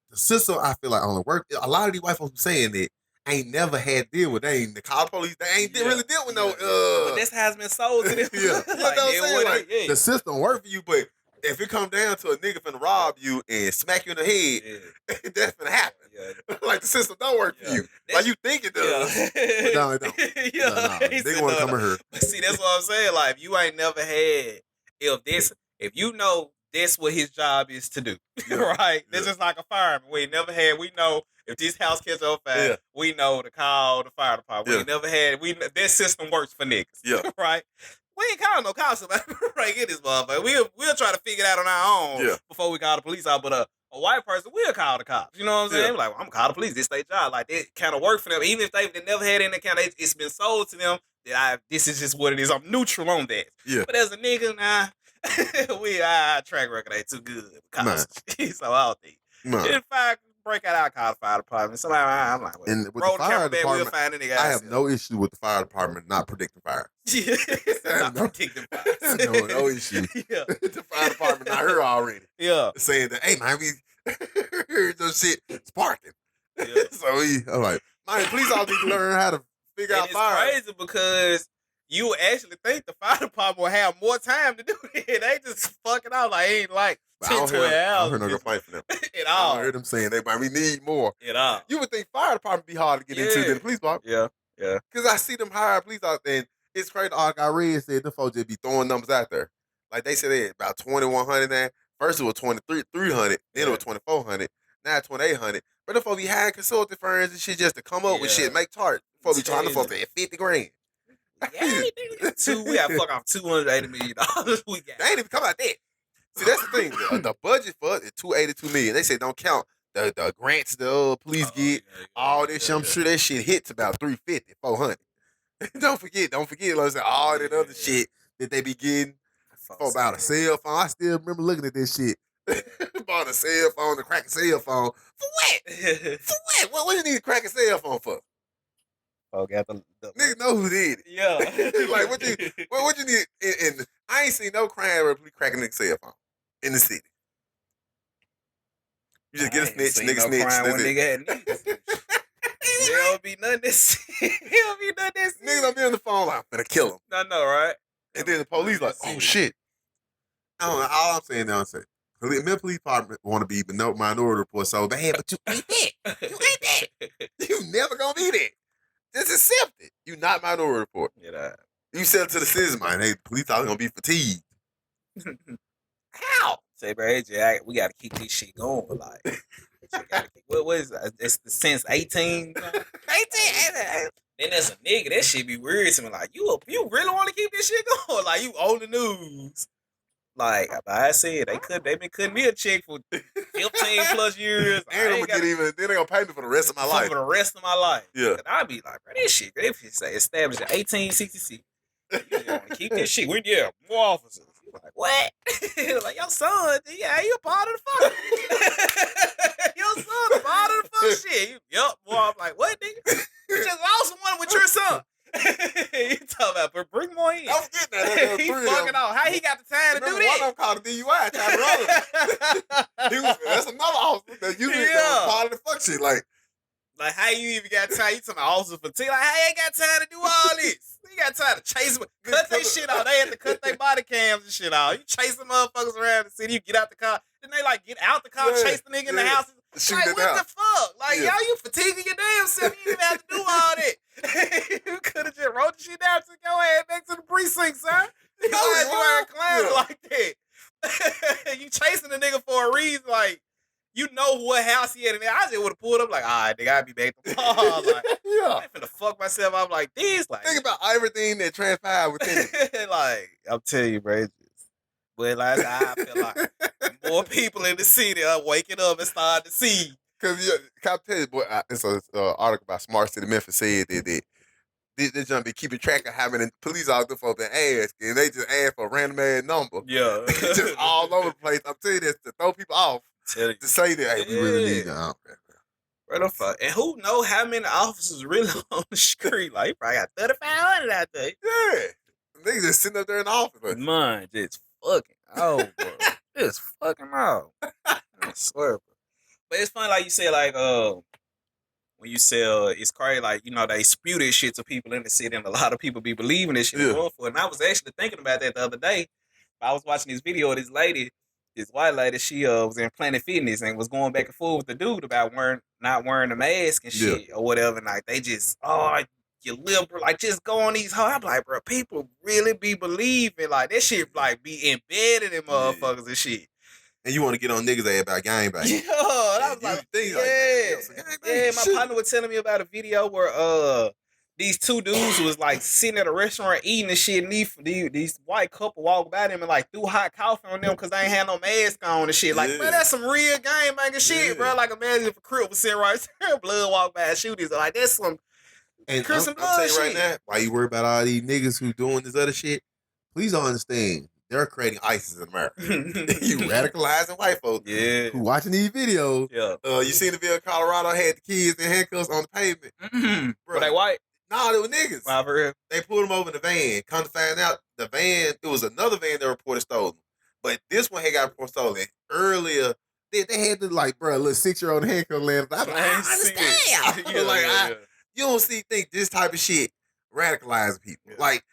Speaker 1: the system, I feel like, only work. A lot of these white folks saying that ain't never had deal with. They ain't the call police. They ain't really deal with no.
Speaker 2: But this has been sold to them.
Speaker 1: You know what I'm saying? Like, the system work for you, but if it come down to a nigga finna rob you and smack you in the head, that's finna happen. Like the system don't work for you. Like you think it does. But no, it don't. No. They want to come in here.
Speaker 2: But see, that's what I'm saying. Like, if you ain't never had, if you know that's what his job is to do, right? That's just like a fireman. We never had. We know if this house catches on fire, we know to call the fire department. We never had. That system works for niggas. Yeah. Right. We ain't calling no cops about break in this motherfucker. We'll try to figure it out on our own before we call the police out. But a white person will call the cops. You know what I'm saying? Like, well, I'm gonna call the police. This their job. Like, that kind of work for them. Even if they never had any kind of, it's been sold to them that this is just what it is. I'm neutral on that. Yeah. But as a nigga, nah, our track record ain't too good. So I don't think. If I break out, I'll call the fire department. Somebody, I'm like, well,
Speaker 1: and with roll the fire department, we'll find any guys. I have no issue with the fire department not predicting fire.
Speaker 2: Not predicting fire.
Speaker 1: No issue. The fire department not here already. Saying that, hey, man, we heard those shit sparking. So I'm like, man, please all need to learn how to figure out fire.
Speaker 2: It's crazy because you actually think the fire department will have more time to do it. They just fucking out like ain't like 10, 12 hours.
Speaker 1: I don't hear no complaint from them.
Speaker 2: At all.
Speaker 1: I don't hear them saying we need more.
Speaker 2: At all.
Speaker 1: You would think fire department be hard to get into than the police department. Yeah. Because I see them hire police out there, and it's crazy. All I read said the folks just be throwing numbers out there. Like they said they had about 2,100 now. First it was 2,300, then it was 2,400, now it's 2,800. But the folks be hiring consulting firms and shit just to come up with shit, make tarts. Folks be trying to fuck at $50,000.
Speaker 2: We got fuck off $280 million. We got.
Speaker 1: They ain't even come out that. See, that's the thing. The budget for it is $282 million. They say don't count the grants the police get, all this shit. I'm sure that shit hits about $350, $400. Don't forget, like all that other shit that they be getting for about a cell phone. I still remember looking at this shit. Bought a cell phone, to crack a cell phone. For what? For what? What you need to crack a cell phone for?
Speaker 2: Got the
Speaker 1: niggas know who did it.
Speaker 2: Yeah.
Speaker 1: Like what you need? And I ain't seen no crime where police cracking a cell phone in the city. You just get a snitch, nigga snitch.
Speaker 2: Nigga had niggas. There don't be nothing this.
Speaker 1: Niggas don't be on the phone like, I'm gonna kill him.
Speaker 2: I know, right?
Speaker 1: And then the police like, oh shit. I don't know. All I'm saying now is that the police department want to be the minority report so bad, but you ain't that. You ain't that. You never gonna be that. Just accept it. You not minority report. You said it to the citizens, man. Hey, police are gonna be fatigued.
Speaker 2: How? Say, bro, AJ, we gotta keep this shit going. Like, what is that? It's since 18. 18. Then as a nigga, that shit be weird to me. Like, you really want to keep this shit going? Like, you on the news. Like I said, they been cutting me a check for 15 plus years.
Speaker 1: And then they gonna pay me for the rest of my life.
Speaker 2: For the rest of my life.
Speaker 1: Yeah.
Speaker 2: And I be like, bro, this shit, they say established in 1866. You just want to keep this shit. More officers. Like, what? Like, your son, he a part of the fuck. Your son a part of the fuck shit. Boy, I'm like, what, nigga? You just lost someone with your son. You talking about, but bring more in.
Speaker 1: Don't forget that.
Speaker 2: He fucking off. How he got the time to do that?
Speaker 1: One of them called a DUI trying to roll him. That's another officer that usually part of the fuck shit. Like
Speaker 2: how you even got time? You talking about officer fatigue? Like, how you ain't got time to do all this? You got time to chase them, cut their shit off. They had to cut their body cams and shit off. You chase them motherfuckers around the city. You get out the car. Then they like get out the car, chase the nigga in the house. Like, what the fuck? Like, y'all, you fatiguing your damn self. You didn't even have to do all that. You could have just wrote the shit down, took your ass back to the precinct, son. You ain't clowns like that. You chasing the nigga for a reason, like, you know what house he had in there. I just would have pulled up like, all right, nigga, I'd be back tomorrow. Like, I ain't finna fuck myself. I'm like, this. Like,
Speaker 1: think about everything that transpired within it.
Speaker 2: Like, I'm telling you, bro. But like, I feel like more people in the city are waking up and starting to see.
Speaker 1: Because, can I tell you, boy, it's an article about Smart City Memphis said that they just be keeping track of how many police officers for their ass, and they just ask for a random ass number.
Speaker 2: Yeah.
Speaker 1: Just all over the place. I'm telling you this to throw people off. To say that, hey, we really need that.
Speaker 2: Right on fuck. And who know how many officers really on the street? Like, you probably got 3,500 out there.
Speaker 1: Yeah. Niggas just sitting up there in the office. Like,
Speaker 2: mine just fucking bro. Just fucking out. I swear, bro. But it's funny, like you said, like, when you sell, it's crazy, like, you know, they spew this shit to people in the city, and a lot of people be believing this shit going for it. And I was actually thinking about that the other day. I was watching this video of this lady. His white lady, she was in Planet Fitness and was going back and forth with the dude about not wearing the mask and shit or whatever. And like they just, you liberal, like just go on these. I'm like, bro, people really be believing like that shit, like be embedded in motherfuckers and shit.
Speaker 1: And you want to get on niggas' ass about gangbang.
Speaker 2: Yeah, I was like, yeah. My partner was telling me about a video where these two dudes was like sitting at a restaurant eating and shit, and these white couple walked by them and like threw hot coffee on them because they ain't had no mask on and shit. Like, bro, that's some real gangbanging shit, bro. Like, imagine if a crip was sitting right there, blood walk by and shoot these. Like, that's some.
Speaker 1: And I'm telling you right now, why you worry about all these niggas who doing this other shit? Please don't understand. They're creating ISIS in America. You radicalizing white folks who watching these videos. Yeah. You seen the video in Colorado had the kids in handcuffs on the pavement.
Speaker 2: Mm-hmm. Were they white?
Speaker 1: No, they were niggas.
Speaker 2: Wow, for real?
Speaker 1: They pulled them over in the van. Come to find out, the van, it was another van that reported stolen. But this one had got reported stolen. Earlier, they had to, like, bro, a little 6-year-old handcuff laying. I'm like, I understand. You don't think this type of shit radicalizing people. Yeah. Like,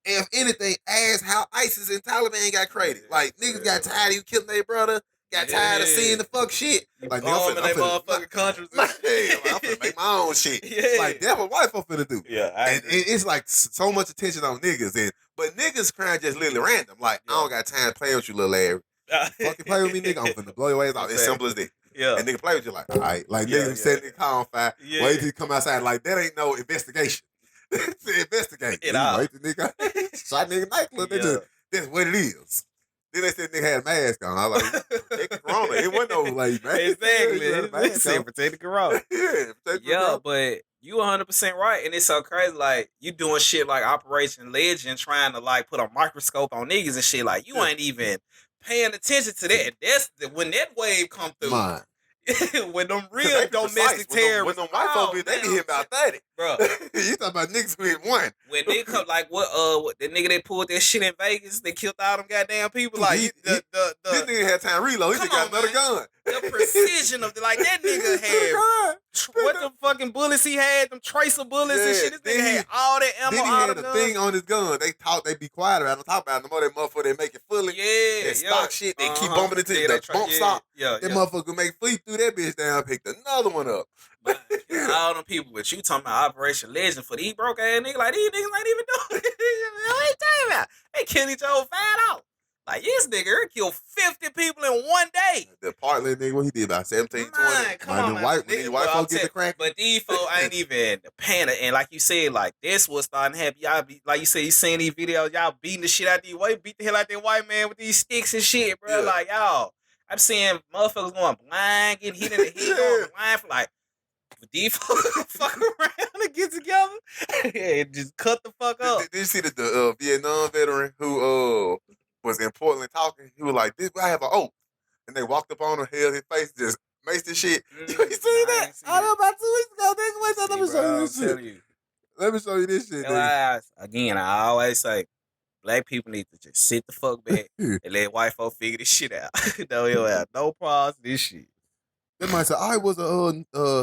Speaker 1: if anything, ask how ISIS and Taliban got created. Like, niggas got tired of you killing their brother, got tired of seeing the fuck shit. Like,
Speaker 2: I'm motherfucking countries.
Speaker 1: I'm finna make my own shit. Yeah. Like, that's what white folk finna do.
Speaker 2: Yeah,
Speaker 1: and it's like so much attention on niggas. But niggas crying just literally random. Like, I don't got time to play with you, little Larry. Fucking play with me, nigga. I'm finna blow your ass off. It's simple as that.
Speaker 2: Yeah.
Speaker 1: And nigga play with you like, all right. Like, niggas setting the car on fire. Yeah. Wait till you come outside. Like, that ain't no investigation. Investigate. Wait till nigga shot nigga nightclub. That's what it is. Then they said nigga had a mask on. I was like, protect the corona. It wasn't no like, man.
Speaker 2: Exactly. They said protect the corona. Yeah, but you 100% right. And it's so crazy. Like, you doing shit like Operation Legend, trying to like put a microscope on niggas and shit. Like, you ain't even paying attention to that. That's when that wave come through. When them real domestic terrorists,
Speaker 1: when them white folks be, they be here about 30,
Speaker 2: bro.
Speaker 1: You talking about niggas who hit one?
Speaker 2: When they come, like what the nigga that pulled that shit in Vegas, they killed all them goddamn people. Like
Speaker 1: this nigga had time to reload. He just got another gun.
Speaker 2: The precision of like that nigga had what the fucking bullets he had, them tracer bullets and shit. This nigga had all that ammo.
Speaker 1: Then he had a thing on his gun. They be quiet about it. Don't talk about it. The more that motherfucker they make it fully.
Speaker 2: Yeah,
Speaker 1: stock shit. They keep bumping into it. That bump stop. That motherfucker make fleet through that bitch down. Picked another one up.
Speaker 2: All them people, but you talking about Operation Legend for these broke ass niggas, like these niggas ain't even doing it. What you talking about? They kill each other fat out. Like, this nigga killed 50 people in one day.
Speaker 1: The Partland nigga, what he did about 17, 20.
Speaker 2: Come on, man.
Speaker 1: White folks get the crack.
Speaker 2: But these folks ain't even panic. And like you said, like, this was starting to happen. Y'all be, like you said, you seen these videos, y'all beating the shit out these white, beat the hell out that white man with these sticks and shit, bro. Yeah. Like, y'all, I'm seeing motherfuckers going blind, getting hit in the head, going blind for like, these folks fuck around and get together and just cut the fuck up.
Speaker 1: Did you see the Vietnam veteran who was in Portland talking? He was like, "This I have an oath," and they walked up on him, held his face, just maced this shit. You see that? I know about 2 weeks ago. Let me show you this shit. Let me show you this shit.
Speaker 2: Again, I always say, black people need to just sit the fuck back and let white folk figure this shit out. No, you'll have no problems with this shit.
Speaker 1: They might say, I was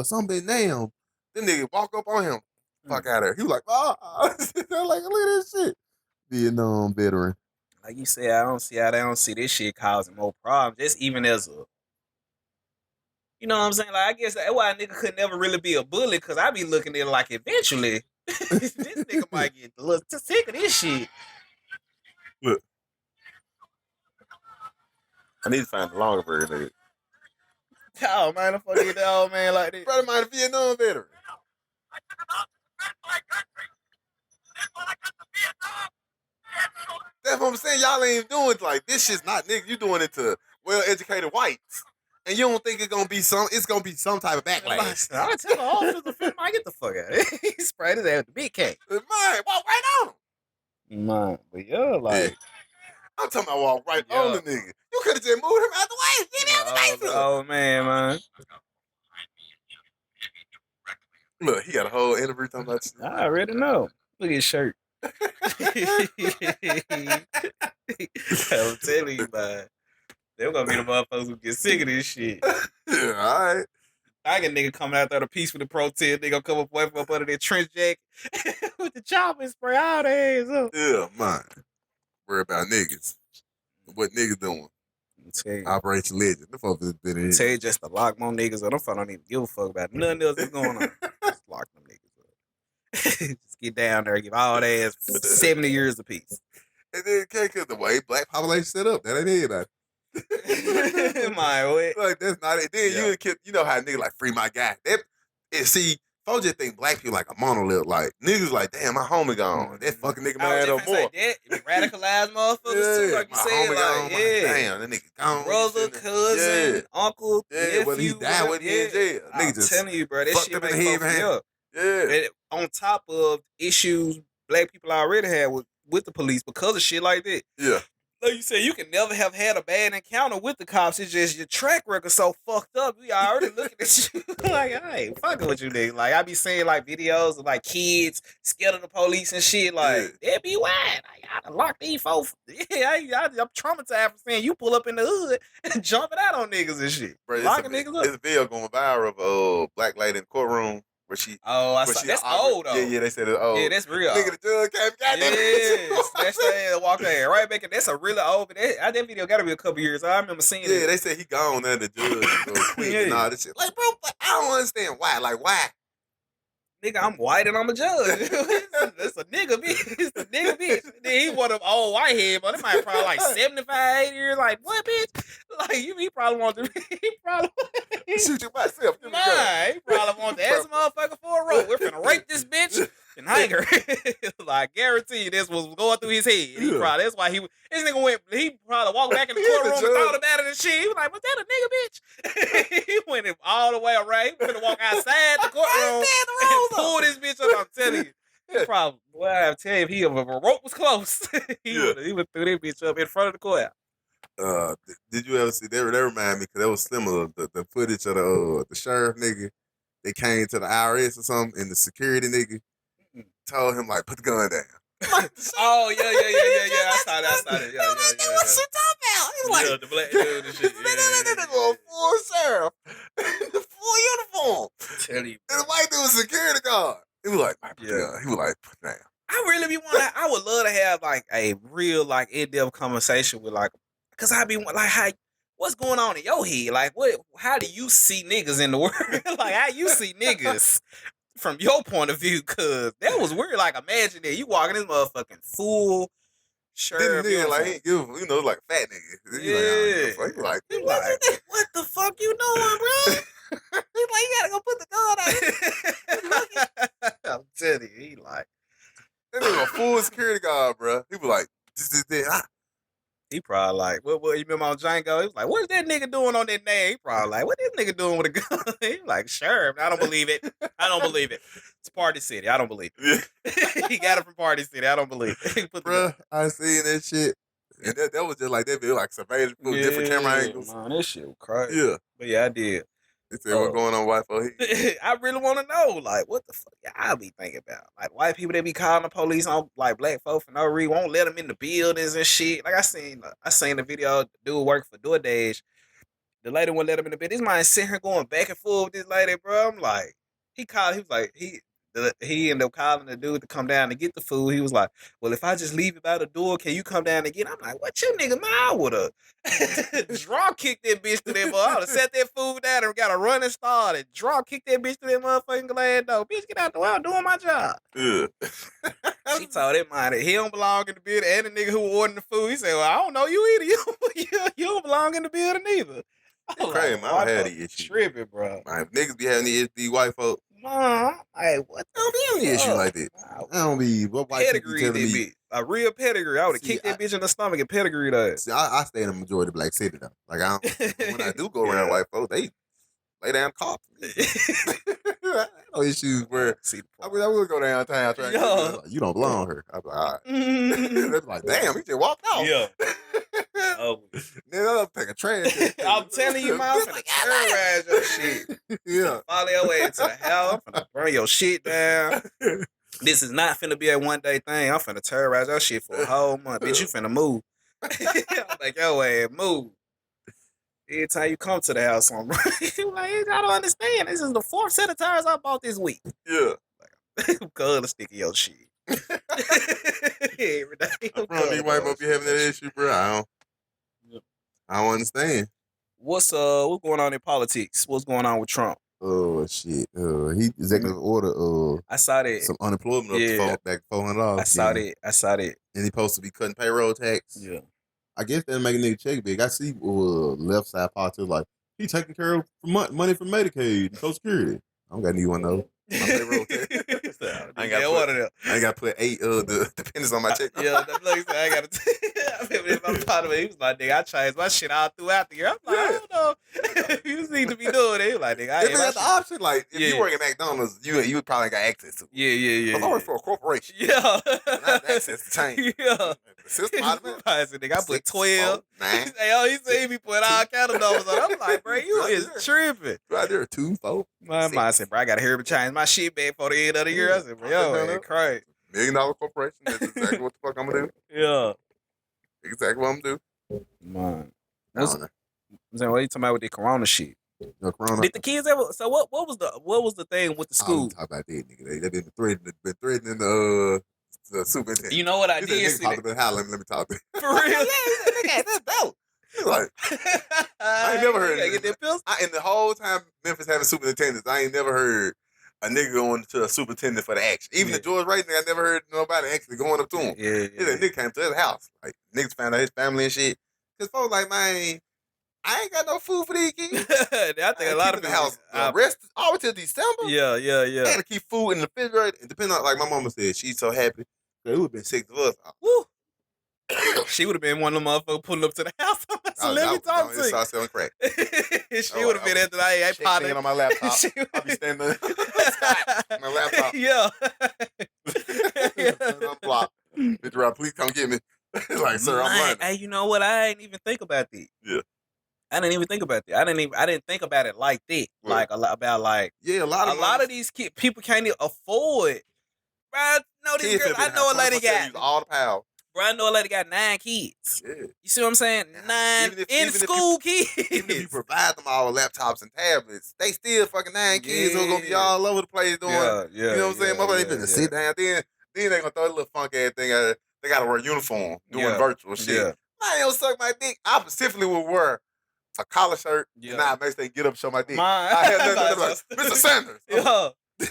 Speaker 1: something now. Then nigga walk up on him. Fuck out of here. He was like, They're like, look at this shit. Vietnam veteran.
Speaker 2: Like you said, I don't see how they don't see this shit causing more problems. Just even as a, you know what I'm saying? Like, I guess that's why a nigga could never really be a bully, because I be looking at it like eventually, this nigga might get a little sick of this shit.
Speaker 1: Look. I need to find the longer version of it.
Speaker 2: Oh, man, the fuck get the old man like this.
Speaker 1: Brother might be a Vietnam veteran. That's what I'm saying. Y'all ain't even doing it like this. Shit's not nigga. You doing it to well-educated whites, and you don't think it's gonna be some type of backlash.
Speaker 2: I tell the officer, I get the fuck out of it. He sprayed his ass with the big cake.
Speaker 1: Man, walk right on him.
Speaker 2: Man, but yeah, like.
Speaker 1: Yeah. I'm talking about walk right on the nigga. You could have just moved him out the way. Get him out the way.
Speaker 2: Oh, man.
Speaker 1: Look, he got a whole interview talking about you.
Speaker 2: I already know. Look at his shirt. I'm telling you, man. They're gonna be the motherfuckers who get sick of this shit.
Speaker 1: Yeah, all right.
Speaker 2: I get a nigga coming out there to peace with the protest. They gonna come up under their trench jacket with the chopper and spray all their ass up.
Speaker 1: Yeah, man. Worry about niggas. What niggas doing? Operation Legend. The folks been in.
Speaker 2: Tell you just to lock more niggas up. Them folks don't even give a fuck about nothing else that's going on. Just lock them niggas up. Just get down there, give all their ass 70 years apiece.
Speaker 1: And then can't get the way black population set up. That ain't it.
Speaker 2: My way.
Speaker 1: Like that's not it. Then you know how niggas like free my guy. See, folks just think black people like a monolith. Like niggas like, damn, my homie gone. That fucking nigga man no more.
Speaker 2: Radicalized motherfuckers too, like you said. Like,
Speaker 1: damn, that nigga gone.
Speaker 2: Brother, cousin, uncle, nephew.
Speaker 1: Whether he died with me in jail.
Speaker 2: I'm telling you, bro, that shit make folks up.
Speaker 1: Yeah.
Speaker 2: And on top of issues black people already had with the police because of shit like that.
Speaker 1: Yeah.
Speaker 2: Like you said, you can never have had a bad encounter with the cops. It's just your track record so fucked up. We already looking at you like, I ain't fucking with you, nigga. Like, I be seeing, like, videos of, like, kids scared of the police and shit. Like, they be wild. I gotta lock these folks. Yeah, I'm traumatized from seeing you pull up in the hood and jumping out on niggas and shit.
Speaker 1: Bro,
Speaker 2: locking niggas up.
Speaker 1: There's a video going viral of a black lady in the courtroom. Where she,
Speaker 2: I saw that's old though.
Speaker 1: Yeah, they said it's old.
Speaker 2: Yeah, that's real.
Speaker 1: Nigga, the judge came, goddamn.
Speaker 2: Yes, that's that walk there right back. That's a really old. That video got to be a couple years. I remember seeing it.
Speaker 1: Yeah, they said he gone there. The judge quick and all this shit. Like, bro, I don't understand why. Like, why?
Speaker 2: Nigga, I'm white and I'm a judge. That's a nigga bitch. It's a nigga bitch. Then he one of them old white head, but it might probably like 75, 80 years. Like, what bitch? Like, he probably want to. He probably
Speaker 1: shoot you myself.
Speaker 2: Nah, he probably want to ask a motherfucker for a rope. We're finna rape this bitch and hang her. Like, guarantee you, this was going through his head. He probably, that's why this nigga went. He probably walked back in the courtroom and thought about it and shit. He was like, was that a nigga bitch? He went all the way around. He was finna walk outside the courtroom and pull this bitch up. I'm telling you. He probably, well, I'm telling you, if a rope was close, he would threw that bitch up in front of the courthouse.
Speaker 1: Did you ever see that? That remind me because that was similar. The footage of the sheriff nigga. They came to the IRS or something, and the security nigga told him like, put the gun down.
Speaker 2: Oh yeah. I saw that. Yeah.
Speaker 1: What's you talking about? He was like,
Speaker 2: the black dude and shit.
Speaker 1: That nigga full sheriff, the full uniform.
Speaker 2: Tell you,
Speaker 1: and the white dude was a security guard. He was like, put the gun. He was like, put it down.
Speaker 2: I really be wanting. I would love to have like a real like in-depth conversation with like. Cause I be like, what's going on in your head? Like, how do you see niggas in the world? Like, how you see niggas from your point of view? Cause that was weird. Like, imagine that you walking this motherfucking full shirt.
Speaker 1: Nigga, like, he ain't give, like a fat nigga. He like,
Speaker 2: what the fuck you doing, bro? He's like, you gotta go put the gun out. I'm telling you, he like,
Speaker 1: that nigga a full security guard, bro. He was like,
Speaker 2: he probably like, what you remember on Django? He was like, what's that nigga doing on that name? He probably like, what this nigga doing with a gun? He like, sure. I don't believe it. It's Party City. I don't believe it. He got it from Party City. I don't believe it.
Speaker 1: Bruh, I seen that shit. And that was just like that video, like surveillance with different camera angles.
Speaker 2: Man, that shit was crazy.
Speaker 1: Yeah.
Speaker 2: But yeah, I did.
Speaker 1: They said, what's going on, white folks?
Speaker 2: I really want to know, like, what the fuck y'all be thinking about? Like, white people that be calling the police on, like, black folks for no reason, won't let them in the buildings and shit. Like, I seen the video, the dude work for DoorDash. The lady wouldn't let him in the bed. This man sitting here going back and forth with this lady, bro. I'm like, he ended up calling the dude to come down to get the food. He was like, well, if I just leave it by the door, can you come down and get it? I'm like, what you nigga, man? I would have draw kicked that bitch to that boy. I would have set that food down and got a running start and draw kicked that bitch to that motherfucking glass door. Bitch, get out the way. I'm doing my job.
Speaker 1: Yeah.
Speaker 2: She told that man that he don't belong in the building, and the nigga who ordering the food, he said, well, I don't know you either. You don't belong in the building either.
Speaker 1: Crazy, man. I had the issue.
Speaker 2: Tripping, bro.
Speaker 1: If niggas be having these white folks.
Speaker 2: Nah, hey, what?
Speaker 1: I don't be having the issue like that. I don't be. What white
Speaker 2: pedigree
Speaker 1: people
Speaker 2: that bitch. A real pedigree. I would have kicked that bitch in the stomach and pedigree that.
Speaker 1: See, I stay in the majority of black city though. Like when I do go around white folks, they lay down cop. No issues where I would go downtown trying to you don't belong here. I'm like, all right. They're like, damn, he just walked out.
Speaker 2: Yeah.
Speaker 1: Then I'll take a trash.
Speaker 2: I'm telling you, man, I'm finna terrorize your shit.
Speaker 1: Yeah.
Speaker 2: Follow your way into the house. I'm finna burn your shit down. This is not finna be a one-day thing. I'm finna terrorize your shit for a whole month. Bitch, you finna move. I'm like, yo, way move. Every time you come to the house, I'm like, I don't understand. This is the 4th set of tires I bought this week.
Speaker 1: Yeah.
Speaker 2: Like, color sticking your shit.
Speaker 1: Every day. These white folks be having that issue, bro. I don't. I don't understand.
Speaker 2: What's going on in politics? What's going on with Trump?
Speaker 1: Oh shit! He executive order.
Speaker 2: I saw that
Speaker 1: some unemployment up to back $400.
Speaker 2: I saw that. And
Speaker 1: he supposed to be cutting payroll tax.
Speaker 2: Yeah.
Speaker 1: I guess that'll make a nigga check big. I see left side politics like he taking care of money from Medicaid and Social Security. I don't got any one though. My payroll tax. I ain't got to put 8 the dependents on my check.
Speaker 2: Yeah, like I got to. I remember my father, he was like, nigga, I changed my shit all throughout the year. I'm like, I don't know. You need to be doing it. He was like, nigga, I
Speaker 1: ain't got the option. Like, if you work at McDonald's, you probably got access to it.
Speaker 2: Yeah.
Speaker 1: I work for a corporation.
Speaker 2: Yeah.
Speaker 1: Not access to change.
Speaker 2: Yeah.
Speaker 1: The system
Speaker 2: nigga, I put 12. 9. He seen me put all kind of numbers on. I'm like, bro, you is tripping.
Speaker 1: Right there, 2, 4.
Speaker 2: My mom said, bro, I got to hurry up and change my shit back for the end of the year. I said, bro, yo, man, crazy.
Speaker 1: $1 million corporation. That's exactly what the fuck I'm gonna do.
Speaker 2: Yeah.
Speaker 1: Exactly what I'm gonna do.
Speaker 2: Man. What are you talking about with the corona shit?
Speaker 1: No, corona.
Speaker 2: Did the kids ever? So what was the thing with the school?
Speaker 1: Talk about that nigga. They been threatening the superintendent.
Speaker 2: You know what I did?
Speaker 1: Let me talk to him.
Speaker 2: For real?
Speaker 1: Yeah, that's dope. Like, I ain't never heard.
Speaker 2: Get them pills?
Speaker 1: In the whole time Memphis having superintendents, I ain't never heard a nigga going to a superintendent for the action. Even the George Wright nigga, I never heard nobody actually going up to him.
Speaker 2: Yeah.
Speaker 1: A nigga came to his house. Like, niggas found out his family and shit. Because folks like, man, I ain't got no food for these kids.
Speaker 2: I think a lot of
Speaker 1: the house rest all till December.
Speaker 2: Yeah.
Speaker 1: They had to keep food in the refrigerator. And depending on, like my mama said, she's so happy. It would have been 6 of us.
Speaker 2: Woo. She would have been one of them motherfuckers pulling up to the house. So let me talk to you.
Speaker 1: Start selling crack.
Speaker 2: She would have been at the night.
Speaker 1: She's on my laptop. I'll be standing on my laptop.
Speaker 2: Yeah.
Speaker 1: I'm blocked. Mr. Rob, please come get me. Like, sir, I'm running.
Speaker 2: Hey, you know what? I ain't even think about that.
Speaker 1: Yeah.
Speaker 2: I didn't even think about that. I didn't think about it like that.
Speaker 1: What?
Speaker 2: Like a lot of these people can't even afford. Bro, no, these girls. I know a lady got
Speaker 1: all the power.
Speaker 2: Bro, I know a lady got 9 kids.
Speaker 1: Yeah.
Speaker 2: You see what I'm saying? 9 in-school kids.
Speaker 1: Even if you provide them all laptops and tablets, they still fucking 9 kids who are gonna be all over the place doing. You know what I'm saying? Motherfucker, they finna sit down. Then they gonna throw a little funk ass thing at it. They gotta wear a uniform doing virtual shit. Yeah. I ain't gonna suck my dick. I specifically would wear a collar shirt and I make they get up and show my dick. I had nothing like Mr. Sanders.
Speaker 2: Yeah. They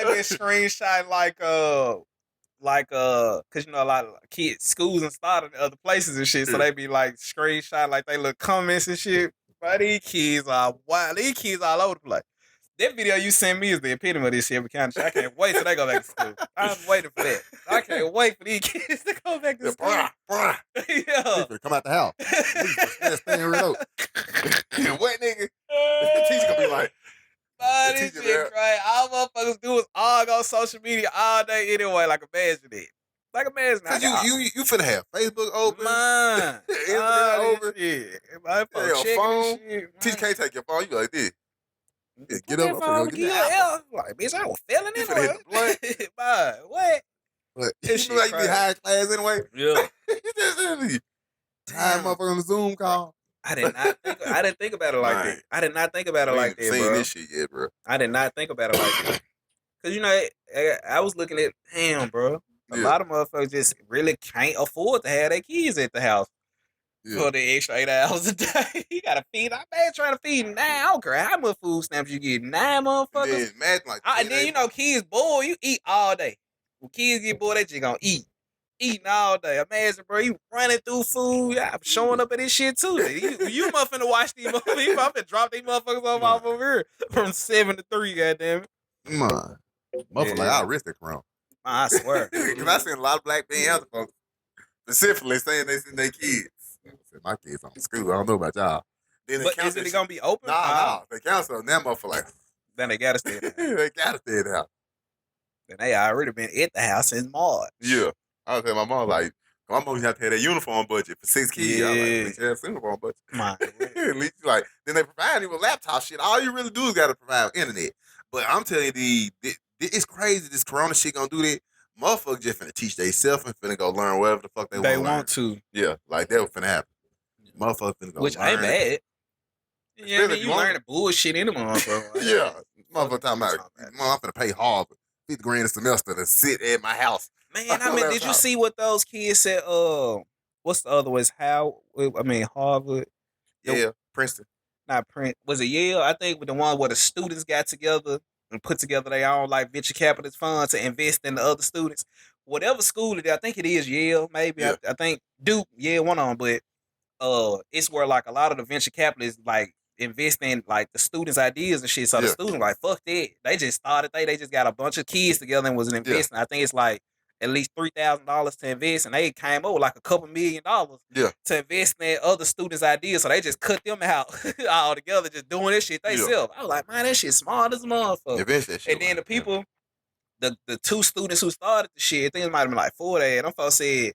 Speaker 2: been screenshotting cause you know a lot of kids, schools and started other places and shit, so they be like screenshot like they look comments and shit. But these kids are wild. These kids all over the place. That video you sent me is the epitome of this shit. I can't wait till they go back to school. I'm waiting for that. I can't wait for these kids to go back to school.
Speaker 1: Yeah. Come out the house. Stay in real. What nigga? The teacher gonna be like,
Speaker 2: this shit right. All motherfuckers do is all go social media all day anyway. Like imagine it.
Speaker 1: You finna have Facebook open,
Speaker 2: Instagram open, my
Speaker 1: phone. Teacher can't take your phone. You like this. Yeah, get up. I'm finna go get that.
Speaker 2: Like, bitch, I was feeling it.
Speaker 1: You finna hit the blunt.
Speaker 2: What?
Speaker 1: But you know like you be high class anyway.
Speaker 2: Yeah.
Speaker 1: Time motherfucker on the Zoom call.
Speaker 2: I didn't think about it like that. I did not think about it like that, bro.
Speaker 1: Seen this shit yet, bro.
Speaker 2: I did not think about it like that. Cause you know, I was looking at, damn, bro. A lot of motherfuckers just really can't afford to have their kids at the house for the extra 8 hours a day. You gotta feed. I'm bad trying to feed 9. I don't care how much food stamps you get. 9 motherfuckers. And then you know, kids bored. You eat all day. When kids get bored, they just gonna eat. Eating all day. Imagine, bro, you running through food. I'm showing up at this shit too. You motherfucking watch these motherfuckers. I'm finna drop these motherfuckers off over here from 7 to 3, goddamn it.
Speaker 1: Come on. Motherfucker, like, I risk it, Crown.
Speaker 2: I swear.
Speaker 1: Because I seen a lot of black men folks specifically saying they seen their kids. My kids on school. I don't know about y'all. Then
Speaker 2: but is it going to be open?
Speaker 1: Nah. They counsel on that motherfucker like.
Speaker 2: Then they got to stay in the house.
Speaker 1: They got to stay in the house.
Speaker 2: Then they already been at the house since March.
Speaker 1: Yeah. I was telling my mom, like, my mom had to have that uniform budget for 6 kids.
Speaker 2: Yeah.
Speaker 1: I was like, at least you have a uniform budget.
Speaker 2: My
Speaker 1: at least, like, then they provide you with laptop shit. All you really do is got to provide internet. But I'm telling you, it's crazy. This corona shit gonna do that. Motherfuckers just finna teach themselves and finna go learn whatever the fuck they want
Speaker 2: to.
Speaker 1: Yeah, like that was finna happen. Motherfuckers finna go
Speaker 2: Which
Speaker 1: learn.
Speaker 2: ain't bad. Yeah, I mean, you learn the bullshit in the motherfucker.
Speaker 1: Yeah. Motherfucker talking about, I'm finna pay Harvard $50,000 a semester to sit at my house.
Speaker 2: Man, I mean, did you see what those kids said? what's the other ones? Harvard.
Speaker 1: Yeah, Princeton.
Speaker 2: Not Prince. Was it Yale? I think with the one where the students got together and put together their own like venture capitalist fund to invest in the other students. Whatever school it is, I think it is Yale. Maybe
Speaker 1: Yeah.
Speaker 2: I think Duke. Yeah, one of them. But it's where like a lot of the venture capitalists like invest in like the students' ideas and shit. So the students like fuck that. They just started. They just got a bunch of kids together and was investing. I think it's like at least $3,000 to invest, and they came up with like a couple $1,000,000 to invest in other students' ideas. So they just cut them out all together, just doing this shit themselves. I was like, man, that shit smart as a motherfucker. And then the people, the two students who started the shit, I think it might have been like 4 days. Them folks said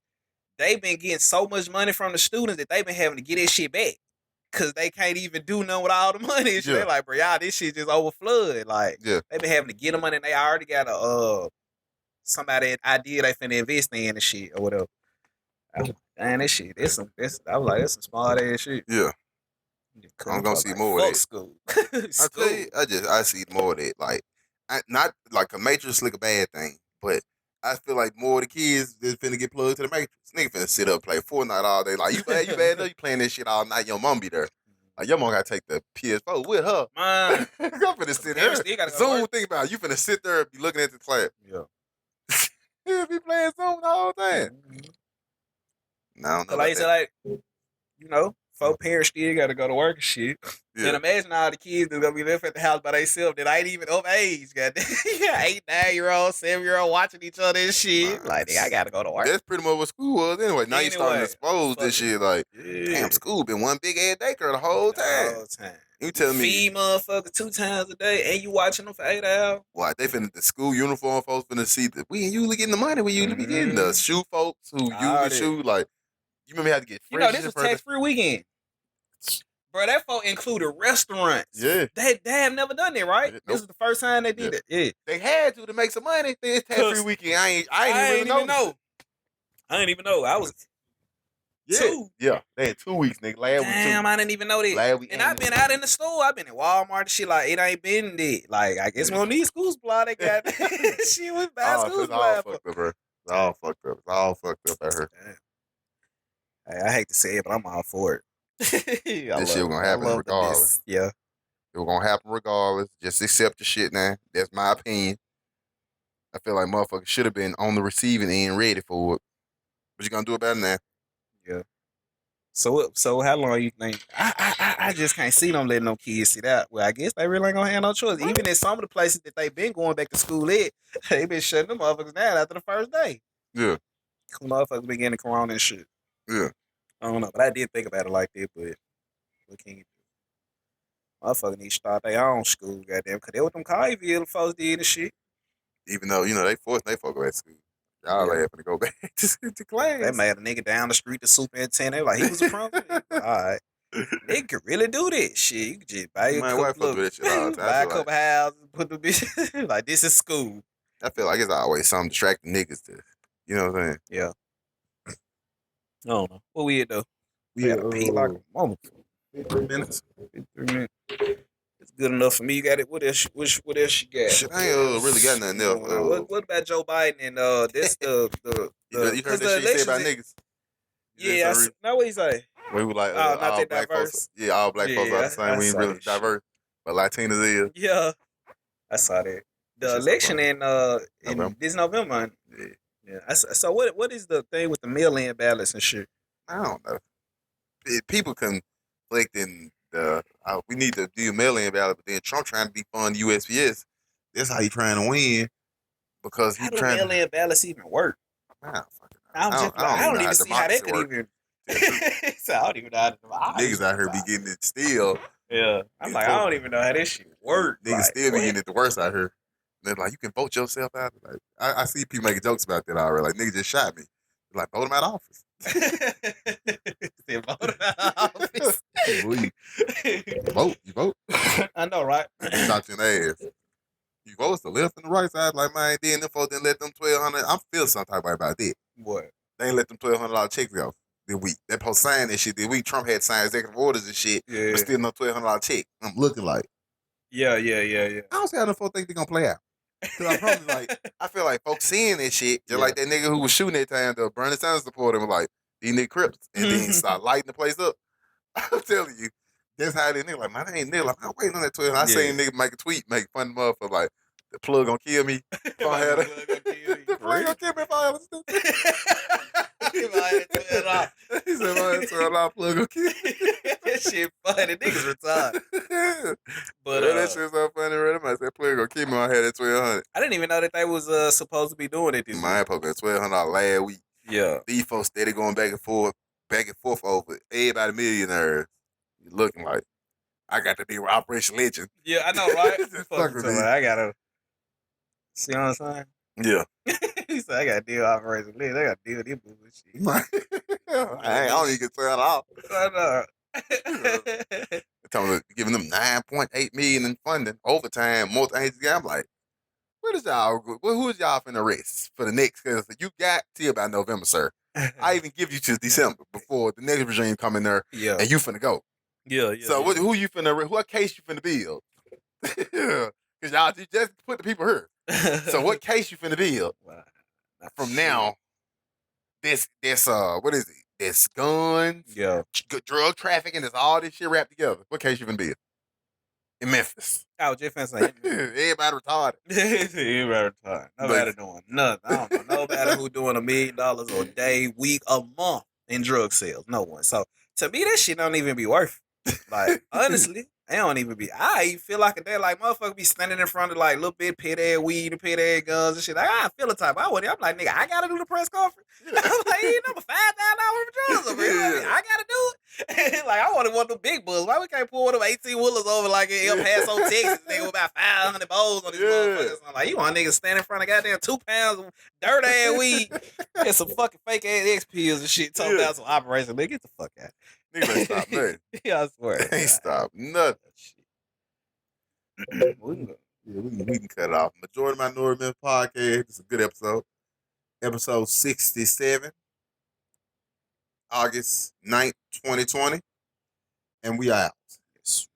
Speaker 2: they been getting so much money from the students that they been having to get this shit back. Cause they can't even do nothing with all the money. And shit. They like, bro, y'all, this shit just overflood. Like, they been having to get the money, and they already got a somebody idea they finna invest in and shit or whatever. I was like, damn, this shit, I was like, that's some smart ass shit.
Speaker 1: Yeah. I'm gonna see more of that.
Speaker 2: School.
Speaker 1: I tell you, I see more of that. Like, not like a Matrix like a bad thing, but I feel like more of the kids is finna get plugged to the Matrix. Nigga finna sit up play Fortnite all day. Like, you bad, you playing this shit all night. Your mom be there. Like, your mom gotta take the PS4 with her.
Speaker 2: Man,
Speaker 1: I'm finna sit there. Zoom, think about it. You finna sit there and be looking at the class.
Speaker 2: Yeah.
Speaker 1: He'll be playing Zoom the whole time. No,
Speaker 2: like you said, like, you know, 4 parents still gotta go to work and shit. Yeah. And imagine all the kids that's gonna be living at the house by themselves that ain't even of age. Goddamn, 8, 9-year-old, 7-year-old watching each other and shit. Like, I gotta go to work.
Speaker 1: That's pretty much what school was anyway. Now you starting to expose this shit. Like, damn, school been one big ass daycare the whole time. You telling me
Speaker 2: feed motherfuckers 2 times a day and you watching them for 8 hours?
Speaker 1: What, they finna, the school uniform folks finna see that we ain't usually getting the money we usually be getting. The shoe folks who usually shoe, like, you remember how to get fresh.
Speaker 2: You know, this was tax-free weekend. Bro, that folk included restaurants.
Speaker 1: Yeah.
Speaker 2: They have never done that, right? Nope. This is the first time they did it. Yeah.
Speaker 1: They had to make some money. It's tax-free weekend. I ain't even know.
Speaker 2: I didn't even know. I was...
Speaker 1: Yeah.
Speaker 2: 2.
Speaker 1: Yeah. They had 2 weeks, nigga.
Speaker 2: Damn, I didn't even know that. And I've been out in the store. I've been in Walmart and shit. Like, it ain't been there. Like, I guess we don't need school supply. They got shit with bad school supply.
Speaker 1: It's all fucked up. It's all fucked up at her.
Speaker 2: Hey, I hate to say it, but I'm all for it.
Speaker 1: This shit was gonna happen regardless.
Speaker 2: Yeah.
Speaker 1: It was gonna happen regardless. Just accept the shit now. That's my opinion. I feel like motherfuckers should have been on the receiving end ready for it. What you gonna do about it now?
Speaker 2: Yeah. So how long you think? I just can't see them letting no kids sit out. Well, I guess they really ain't gonna have no choice. Even in some of the places that they've been going back to school at, they been shutting them motherfuckers down after the first day.
Speaker 1: Yeah.
Speaker 2: Motherfuckers been getting corona and shit.
Speaker 1: Yeah.
Speaker 2: I don't know, but I did think about it like that, but what can you do? Motherfuckers need to start their own school, goddamn, because that's what them Colleyville folks did and shit.
Speaker 1: Even though, you know, they forced they folk go back to school. Y'all having to go back to class.
Speaker 2: They made a nigga down the street, the superintendent, like he was a prompt. All right. Nigga could really do that shit. You could just buy a couple houses, put the bitch like this is school.
Speaker 1: I feel like it's always something distracting niggas to, you know what I'm saying?
Speaker 2: Yeah. I don't know. What we do? We gotta pee like a moment. 3 minutes. 3 minutes. It's good enough for me. You got it. What else you got?
Speaker 1: Shit, I ain't really got nothing else.
Speaker 2: What about Joe Biden and this the
Speaker 1: you heard that shit he said about niggas?
Speaker 2: Yeah, know what he say?
Speaker 1: We were like
Speaker 2: not
Speaker 1: all
Speaker 2: that
Speaker 1: black
Speaker 2: diverse.
Speaker 1: Folks. Yeah, all black folks are the same. We ain't really diverse. But Latinas is.
Speaker 2: Yeah. I saw that. The election in this November. Yeah. So what is the thing with the mail-in ballots and shit?
Speaker 1: I don't know. People conflicting we need to do mail-in ballot, but then Trump trying to defund USPS. That's how he trying to win because he trying.
Speaker 2: How do mail-in ballots even work?
Speaker 1: I
Speaker 2: don't even see how that could even. So I don't even know how to.
Speaker 1: Niggas out here be getting it still.
Speaker 2: Yeah, I'm like, I don't even know how this shit work.
Speaker 1: Niggas still be getting it the worst out here. They're like, you can vote yourself out. Like, I see people making jokes about that already. Like, nigga just shot me. They're like, vote him out of office.
Speaker 2: Vote him out of office.
Speaker 1: You vote.
Speaker 2: I know, right?
Speaker 1: Shot you in the ass. You vote the left and the right side. Like, man, then them folks didn't let them $1,200. I'm feeling some type of way about that.
Speaker 2: What?
Speaker 1: They ain't let them $1,200 checks go this week. That post signed that shit this week. Trump had signed executive orders and shit, but still no $1,200 check. I'm looking like.
Speaker 2: Yeah.
Speaker 1: I don't see how the folks think they're going to play out. Cause I feel like folks seeing that shit, just like that nigga who was shooting that time, the Bernie Sanders supporter, was like, these nigga Crips, and then start lighting the place up. I'm telling you, that's how they nigga like, man, I ain't nigga like, I'm waiting on that 12. I seen nigga make a tweet, make fun of motherfucker like, the plug gonna kill me if I had it. The plug gonna kill me if I had it.
Speaker 2: If I had $12.
Speaker 1: He said, if I had $12, plug gonna kill me.
Speaker 2: That shit funny. Niggas retarded. But
Speaker 1: that shit's so funny, right? I said, plug gonna kill me if I had that $1,200.
Speaker 2: I didn't even know that they was supposed to be doing it this week.
Speaker 1: My supposed to be $1,200 last week.
Speaker 2: Yeah.
Speaker 1: These folks steady going back and forth over everybody millionaires. You looking like I got to be with Operation Legend.
Speaker 2: Yeah, I know, right? I gotta see what I'm saying.
Speaker 1: Yeah.
Speaker 2: He said I gotta deal with Operation Legend. I gotta deal with this bullshit.
Speaker 1: I don't even get turned off.
Speaker 2: I
Speaker 1: know. Giving them $9.8 million in funding, overtime, multi-agency. I'm like, where is y'all? Who is y'all finna arrest for the next? Because you got till about November, sir. I even give you to December before the next regime come in there, and you finna go.
Speaker 2: Yeah.
Speaker 1: So who you finna? What case you finna build? Because y'all just put the people here. So what case you finna build? From now, this what is it? This guns, drug trafficking, there's all this shit wrapped together. What case you finna build? In Memphis.
Speaker 2: I was just finna say.
Speaker 1: Everybody retarded.
Speaker 2: Everybody retarded. Nobody doing nothing. I don't know nobody who doing $1 million a day, week, a month in drug sales. No one. So to me, that shit don't even be worth it. Like, honestly, they don't even be. I even feel like a day like motherfucker be standing in front of like little bit pit ass weed and pit ass guns and shit. Like, I feel the type. I'm like, nigga, I gotta do the press conference. I'm like, you know, $5,000 drugs over here. I gotta do it. Like, I want one of them big bulls. Why we can't pull one of them 18 wheelers over like in El Paso, Texas? Nigga with about 500 bowls on these motherfuckers. I'm like, you want niggas stand in front of goddamn 2 pounds of dirt ass weed and some fucking fake ass X pills and shit. Talking about some operation. Nigga, get the fuck out.
Speaker 1: Nigga ain't stop nothing.
Speaker 2: Yeah, I swear.
Speaker 1: Ain't stop nothing. We can cut it off. Majority Minority Myth Podcast. It's a good episode. Episode 67. August 9th, 2020. And we out.
Speaker 2: Yes,